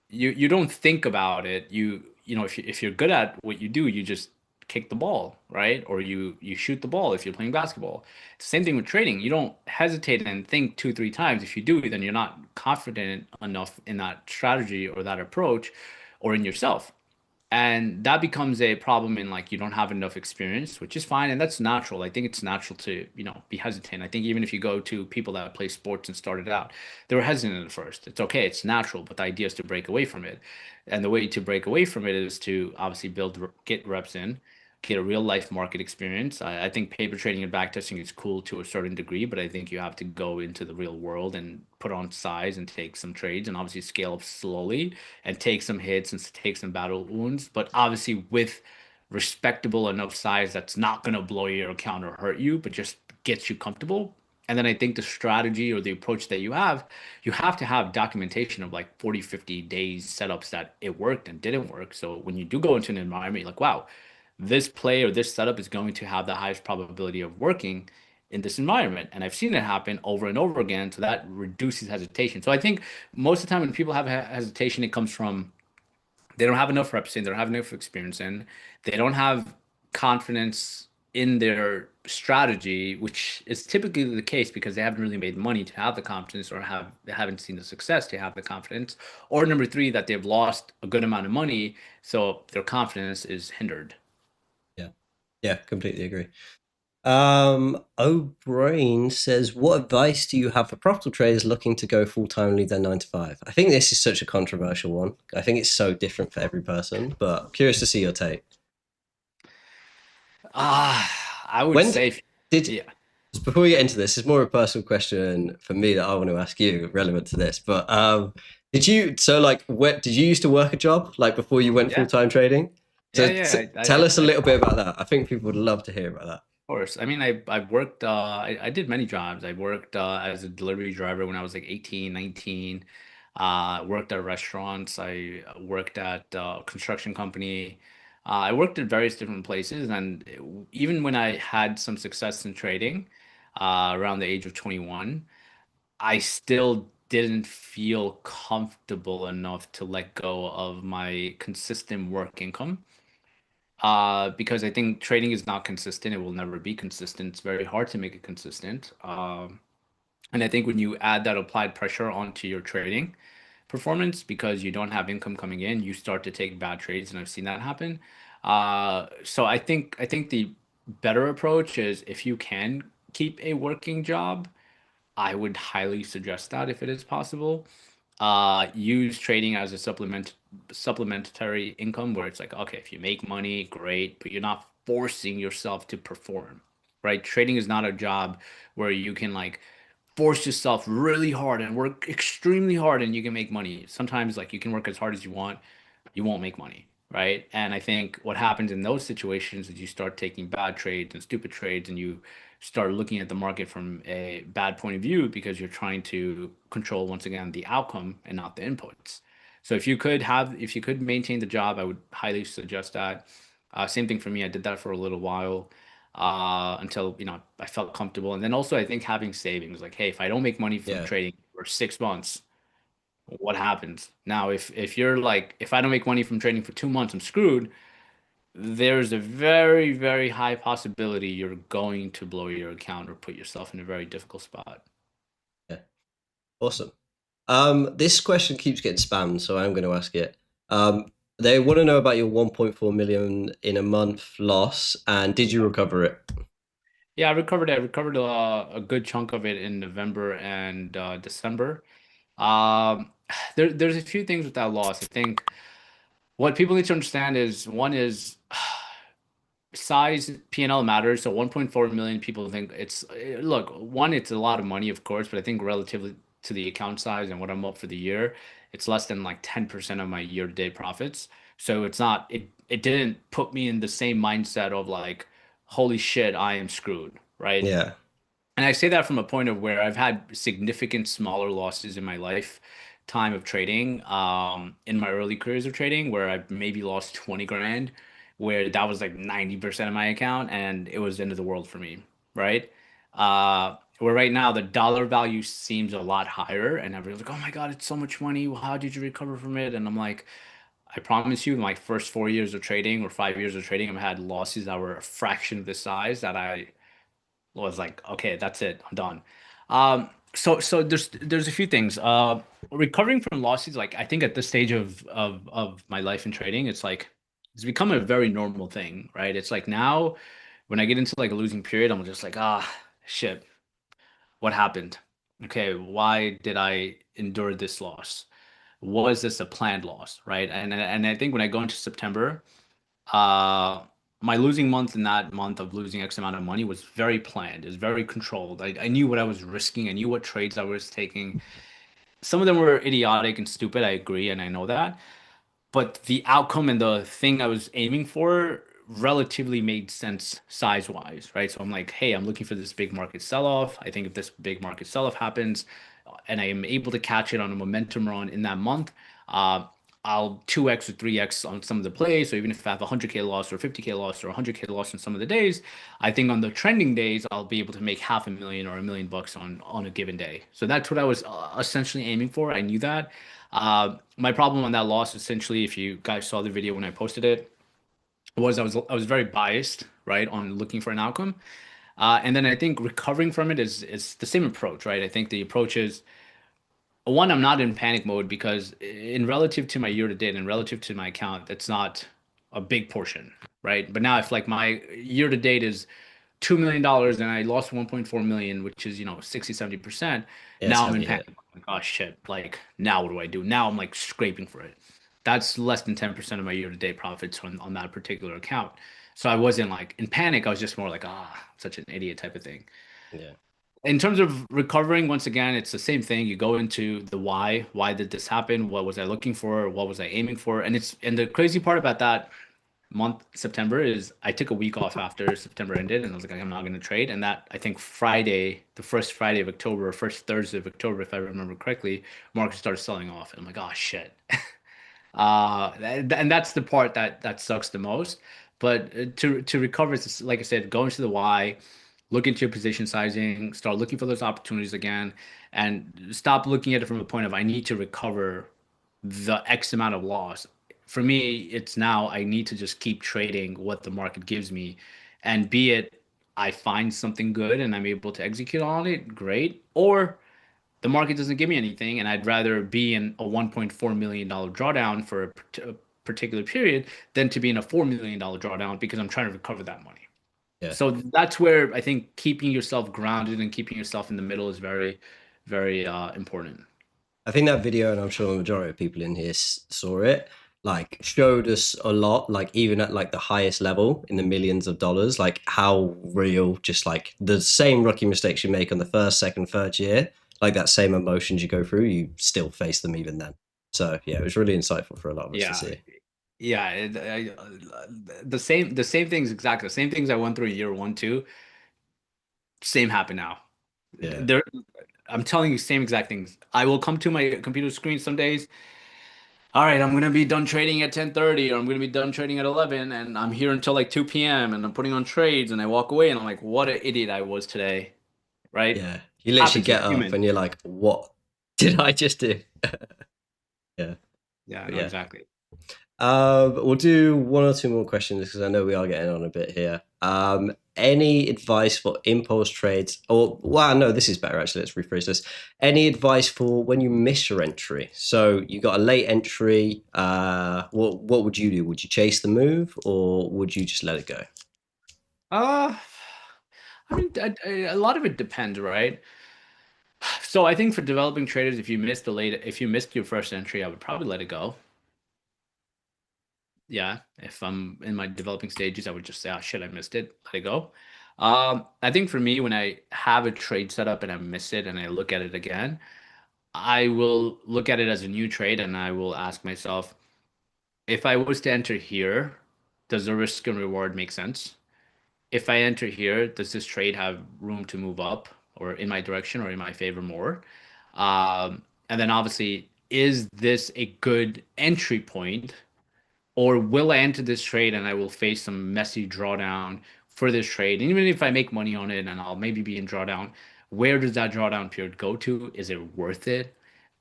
you don't think about it. If you're good at what you do, you just kick the ball, right? Or you shoot the ball if you're playing basketball. Same thing with trading. You don't hesitate and think two, three times. If you do, then you're not confident enough in that strategy or that approach or in yourself. And that becomes a problem in like you don't have enough experience, which is fine, and that's natural. I think it's natural to, be hesitant. I think even if you go to people that play sports and started out, they were hesitant at first. It's okay, it's natural, but the idea is to break away from it. And the way to break away from it is to obviously get reps in, get a real life market experience. I think paper trading and backtesting is cool to a certain degree, but I think you have to go into the real world and put on size and take some trades and obviously scale up slowly and take some hits and take some battle wounds, but obviously with respectable enough size that's not going to blow your account or hurt you, but just gets you comfortable. And then I think the strategy or the approach that you have to have documentation of like 40, 50 days setups that it worked and didn't work. So when you do go into an environment, you're like, wow, this play or this setup is going to have the highest probability of working in this environment. And I've seen it happen over and over again. So that reduces hesitation. So I think most of the time when people have hesitation, it comes from they don't have enough reps in, they don't have enough experience in, they don't have confidence in their strategy, which is typically the case because they haven't really made money to have the confidence, or they haven't seen the success to have the confidence. Or number three, that they've lost a good amount of money, so their confidence is hindered. Yeah. Yeah, completely agree. O'Brien says, "What advice do you have for profitable traders looking to go full time, leave their 9 to 5?" I think this is such a controversial one. I think it's so different for every person, but I'm curious to see your take. I would When say, did yeah, before we get into this, it's more a personal question for me that I want to ask you, relevant to this. But did you like what did you used to work a job like before you went full yeah, time trading? yeah, So yeah. tell us a little bit about that. I think people would love to hear about that. Course. I mean, I've worked, I did many jobs. I worked as a delivery driver when I was like 18, 19. Worked at restaurants. I worked at a construction company. I worked at various different places. And even when I had some success in trading, around the age of 21, I still didn't feel comfortable enough to let go of my consistent work income. Because I think trading is not consistent. It will never be consistent. It's very hard to make it consistent. And I think when you add that applied pressure onto your trading performance because you don't have income coming in, you start to take bad trades, and I've seen that happen. So I think the better approach is if you can keep a working job, I would highly suggest that if it is possible. Use trading as a supplementary income where it's like, okay, if you make money, great, but you're not forcing yourself to perform, right? Trading is not a job where you can like force yourself really hard and work extremely hard and you can make money. Sometimes like you can work as hard as you want, you won't make money, right? And I think what happens in those situations is you start taking bad trades and stupid trades and you start looking at the market from a bad point of view because you're trying to control once again the outcome and not the inputs. So if you could maintain the job, I would highly suggest that. Same thing for me. I did that for a little while until I felt comfortable. And then also I think having savings, like, hey, if I don't make money from Yeah, trading for 6 months, what happens? Now, if you're like, if I don't make money from trading for 2 months, I'm screwed. There's a very, very high possibility you're going to blow your account or put yourself in a very difficult spot. yeah, awesome. This question keeps getting spammed, so I'm going to ask it. They want to know about your 1.4 million in a month loss, and did you recover it? Yeah, I recovered it. I recovered a good chunk of it in November and December. Um, there's a few things with that loss. I think what people need to understand is one is size P&L matters. So 1.4 million people think it's look, one, it's a lot of money, of course, but I think relatively to the account size and what I'm up for the year, it's less than like 10% of my year-to-date profits. So it's not it didn't put me in the same mindset of like, holy shit, I am screwed, right? Yeah, And I say that from a point of where I've had significant smaller losses in my life time of trading, in my early careers of trading, where I maybe lost 20 grand, where that was like 90% of my account and it was the end of the world for me, right? Where right now the dollar value seems a lot higher and everyone's like, oh my God, it's so much money. Well, how did you recover from it? And I'm like, I promise you, my first 4 years of trading or 5 years of trading, I've had losses that were a fraction of the size that I was like, okay, that's it, I'm done. So there's a few things. Recovering from losses, like I think at this stage of my life in trading, it's become a very normal thing, right? It's like now when I get into like a losing period, I'm just like, shit, what happened? Okay, why did I endure this loss? Was this a planned loss, right? And I think when I go into September, uh, my losing month in that month of losing X amount of money was very planned. It was very controlled. I knew what I was risking. I knew what trades I was taking. Some of them were idiotic and stupid. I agree, and I know that. But the outcome and the thing I was aiming for relatively made sense size wise, right? So I'm like, hey, I'm looking for this big market sell off. I think if this big market sell off happens and I am able to catch it on a momentum run in that month, uh, I'll 2x or 3x on some of the plays. So even if I have a 100K loss or 50K loss or 100K loss on some of the days, I think on the trending days, I'll be able to make half a million or $1 million on a given day. So that's what I was essentially aiming for. I knew that. My problem on that loss, essentially, if you guys saw the video when I posted it, was I was very biased, right, on looking for an outcome. And then I think recovering from it is the same approach, right? I think the approach is one, I'm not in panic mode because in relative to my year to date and relative to my account, that's not a big portion, right? But now if like my year to date is $2 million and I lost 1.4 million, which is, 60, 70%. Yeah, it's Now I'm in heavy panic. hit. I'm like, oh shit. Like, now what do I do? Now I'm like scraping for it. That's less than 10% of my year-to-date profits on that particular account. So I wasn't like in panic. I was just more like, such an idiot type of thing. Yeah, In terms of recovering, once again, it's the same thing. You go into the why. Why did this happen? What was I looking for? What was I aiming for? And the crazy part about that month, September, is I took a week off after September ended, and I was like, I'm not going to trade. And that, I think Friday, the first Friday of October, or first Thursday of October, if I remember correctly, market started selling off. And I'm like, oh shit. And that's the part that sucks the most. But to recover, it's like I said, go into the why, look into your position sizing, start looking for those opportunities again, and stop looking at it from a point of I need to recover the X amount of loss. For me, it's now I need to just keep trading what the market gives me, and be it I find something good and I'm able to execute on it, great, or the market doesn't give me anything, and I'd rather be in a $1.4 million drawdown for a particular period than to be in a $4 million drawdown because I'm trying to recover that money. yeah. So that's where I think keeping yourself grounded and keeping yourself in the middle is very, very important. I think that video, and I'm sure the majority of people in here saw it, like showed us a lot, like even at like the highest level in the millions of dollars, like how real just like the same rookie mistakes you make on the first, second, third year, like that same emotions you go through, you still face them even then. So yeah, it was really insightful for a lot of us to Yeah, see. yeah. The same things, exactly the same things I went through in year one, too. Same happen now. Yeah. There, I'm telling you, same exact things. I will come to my computer screen some days. All right, I'm gonna be done trading at 10:30, or I'm gonna be done trading at 11, and I'm here until like 2 p.m. and I'm putting on trades, and I walk away, and I'm like, what an idiot I was today, right? Yeah. You literally Happens. We're get up human. and you're like, what did I just do? Yeah. Yeah, But no, yeah. exactly. We'll do one or two more questions because I know we are getting on a bit here. Any advice for impulse trades? Or, well, no, this is better actually. Let's rephrase this. Any advice for when you miss your entry? So you got a late entry. What would you do? Would you chase the move or would you just let it go? Uh, I mean, a lot of it depends, right? So I think for developing traders, if you missed your first entry, I would probably let it go. Yeah, if I'm in my developing stages, I would just say, "Oh shit, I missed it. Let it go." I think for me, when I have a trade set up and I miss it and I look at it again, I will look at it as a new trade and I will ask myself, if I was to enter here, does the risk and reward make sense? If I enter here, does this trade have room to move up or in my direction or in my favor more? And then obviously, is this a good entry point? Or will I enter this trade and I will face some messy drawdown for this trade? And even if I make money on it and I'll maybe be in drawdown, where does that drawdown period go to? Is it worth it?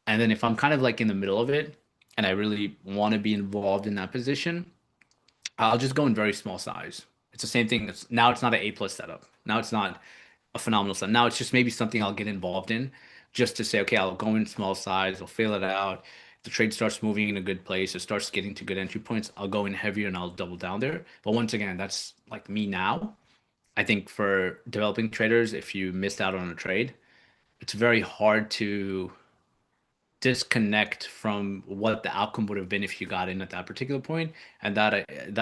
And then if I'm kind of like in the middle of it and I really want to be involved in that position, I'll just go in very small size. It's the same thing. Now it's not an A plus setup. Now it's not a phenomenal setup. Now it's just maybe something I'll get involved in just to say, okay, I'll go in small size, I'll feel it out. If the trade starts moving in a good place, it starts getting to good entry points, I'll go in heavier and I'll double down there. But once again, that's like me now. I think for developing traders, if you missed out on a trade, it's very hard to disconnect from what the outcome would have been if you got in at that particular point, and that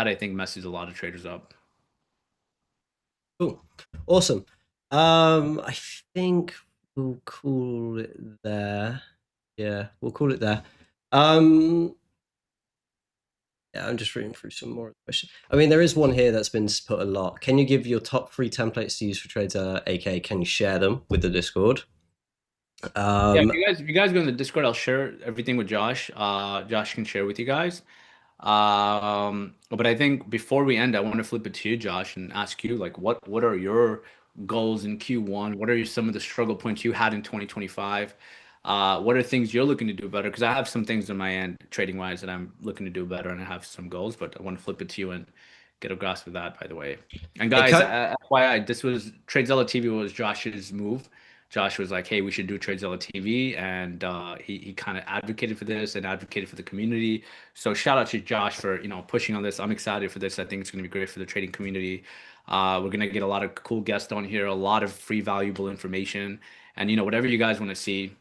I think messes a lot of traders up. Cool. Awesome. I think we'll call it there. Yeah, we'll call it there. Yeah, I'm just reading through some more questions. I mean, there is one here that's been put a lot. Can you give your top 3 templates to use for trades? AK, can you share them with the Discord? Yeah, Um, if you guys go in the Discord, I'll share everything with Josh. Josh can share with you guys. But I think before we end, I want to flip it to you, Josh, and ask you like what are your goals in Q1? What are some of the struggle points you had in 2025? What are things you're looking to do better? Because I have some things on my end trading wise that I'm looking to do better, and I have some goals, but I want to flip it to you and get a grasp of that, by the way. And it guys, cut. FYI, this was TradeZilla TV was Josh's move. Josh was like, "Hey, we should do TradeZilla TV," and he kind of advocated for this and advocated for the community. So shout out to Josh for pushing on this. I'm excited for this. I think it's going to be great for the trading community. We're going to get a lot of cool guests on here, a lot of free, valuable information, and whatever you guys want to see.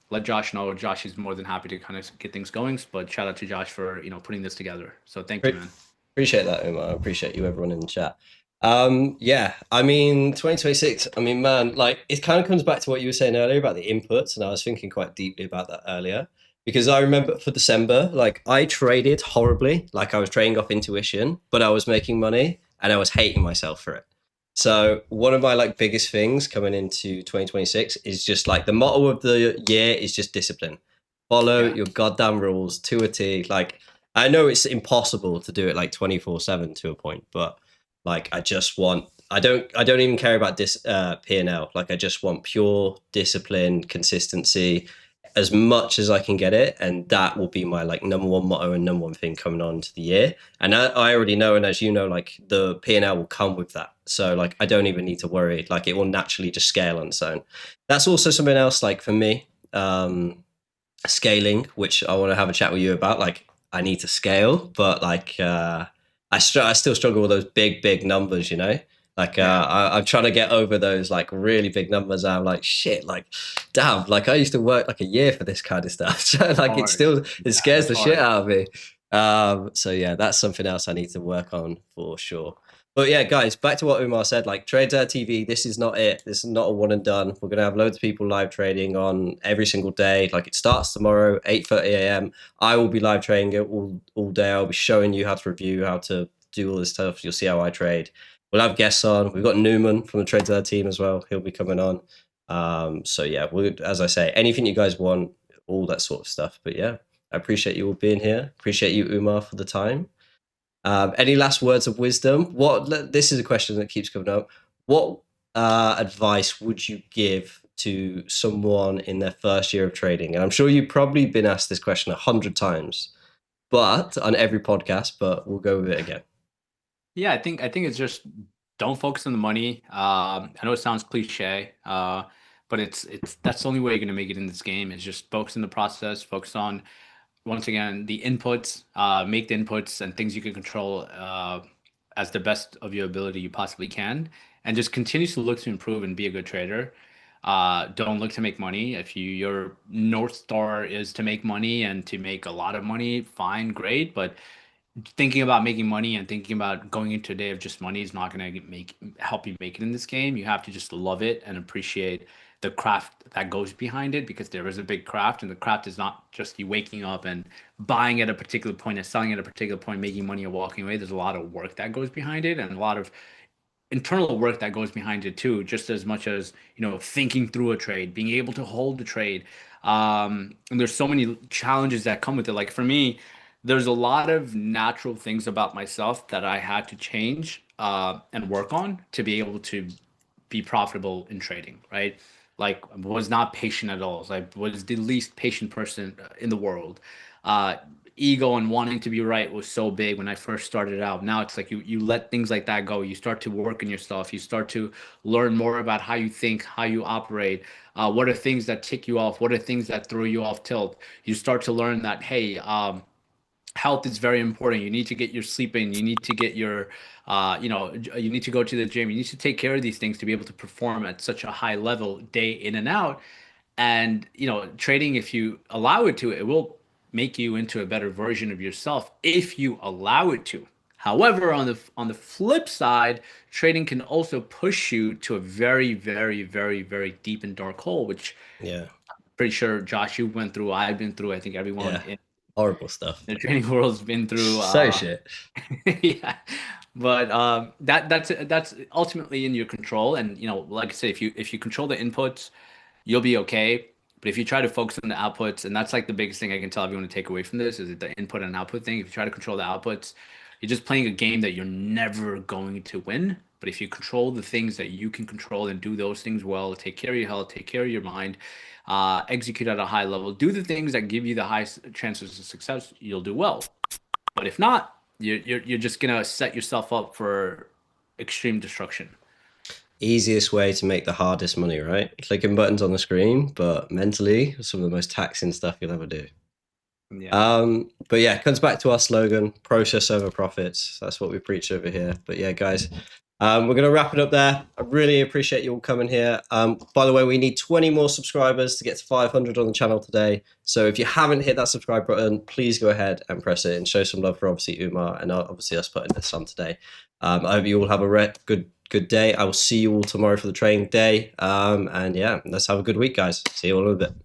Let Josh know. Josh is more than happy to kind of get things going. But shout out to Josh for putting this together. So thank you, man. Appreciate that, Umar. I appreciate you, everyone in the chat. Yeah, 2026, man, like it kind of comes back to what you were saying earlier about the inputs, and I was thinking quite deeply about that earlier because I remember for December, like I traded horribly, like I was trading off intuition, but I was making money and I was hating myself for it. So one of my like biggest things coming into 2026 is just like the motto of the year is just discipline. Follow Yeah. your goddamn rules to a T. Like I know it's impossible to do it like 24/7 to a point, but like I don't even care about this P&L. Like I just want pure discipline, consistency as much as I can get it, and that will be my like number one motto and number one thing coming on to the year. And I already know, and as you know, like the P&L will come with that. So like I don't even need to worry. Like it will naturally just scale on its own. That's also something else like for me. Scaling, which I want to have a chat with you about. Like I need to scale, but like I still struggle with those big numbers, you know. Like Yeah. I'm trying to get over those like really big numbers. I'm like shit, like damn, like I used to work like a year for this kind of stuff. So like Hard. it Yeah, scares that's the shit hard. out of me. So yeah, that's something else I need to work on for sure. But yeah, guys, back to what Umar said. Like Trader TV, this is not it. This is not a one and done. We're gonna have loads of people live trading on every single day. Like it starts tomorrow, 8:30 a.m. I will be live trading it all day. I'll be showing you how to review, how to do all this stuff. You'll see how I trade. We'll have guests on. We've got Newman from the Trader team as well. He'll be coming on. So yeah, as I say, anything you guys want, all that sort of stuff. But yeah, I appreciate you all being here. Appreciate you, Umar, for the time. Any last words of wisdom? This is a question that keeps coming up. What advice would you give to someone in their first year of trading? And I'm sure you've probably been asked this question 100 times, but on every podcast. But we'll go with it again. Yeah, I think it's just don't focus on the money. I know it sounds cliche, but it's that's the only way you're gonna make it in this game is just focus on the process, focus on once again the inputs, make the inputs and things you can control as the best of your ability you possibly can, and just continue to look to improve and be a good trader. Don't look to make money. If your North Star is to make money and to make a lot of money, fine, great. But thinking about making money and thinking about going into a day of just money is not going to help you make it in this game. You have to just love it and appreciate the craft that goes behind it because there is a big craft, and the craft is not just you waking up and buying at a particular point and selling at a particular point, making money and walking away. There's a lot of work that goes behind it and a lot of internal work that goes behind it too, just as much as thinking through a trade, being able to hold the trade. And there's so many challenges that come with it. Like for me, there's a lot of natural things about myself that I had to change and work on to be able to be profitable in trading, right? Like was not patient at all. I was the least patient person in the world. Uh, Ego and wanting to be right was so big when I first started out. Now it's like you let things like that go. You start to work on yourself. You start to learn more about how you think, how you operate. What are things that tick you off? What are things that throw you off tilt? You start to learn that, hey, health is very important. You need to get your sleep in. You need to get your, you need to go to the gym. You need to take care of these things to be able to perform at such a high level day in and out. And, trading, if you allow it to, it will make you into a better version of yourself if you allow it to. However, on the flip side, trading can also push you to a very, very, very, very deep and dark hole, which Yeah, pretty sure Josh, you went through, I've been through, I think everyone yeah, in horrible stuff. the training world's been through. So shit. Yeah, but that's ultimately in your control. And like I say, if you control the inputs, you'll be okay. But if you try to focus on the outputs, and that's like the biggest thing I can tell everyone to take away from this is the input and output thing. If you try to control the outputs, you're just playing a game that you're never going to win. But if you control the things that you can control and do those things well, take care of your health, take care of your mind, execute at a high level, do the things that give you the highest chances of success, you'll do well. But if not, you're just gonna set yourself up for extreme destruction. easiest way to make the hardest money, right? Clicking buttons on the screen, but mentally, some of the most taxing stuff you'll ever do. Yeah. But yeah, it comes back to our slogan, process over profits. That's what we preach over here. But yeah, guys, we're going to wrap it up there. I really appreciate you all coming here. By the way, we need 20 more subscribers to get to 500 on the channel today. So if you haven't hit that subscribe button, please go ahead and press it and show some love for obviously Umar and obviously us putting this on today. I hope you all have a good day. I will see you all tomorrow for the training day. And yeah, let's have a good week, guys. See you all in a bit.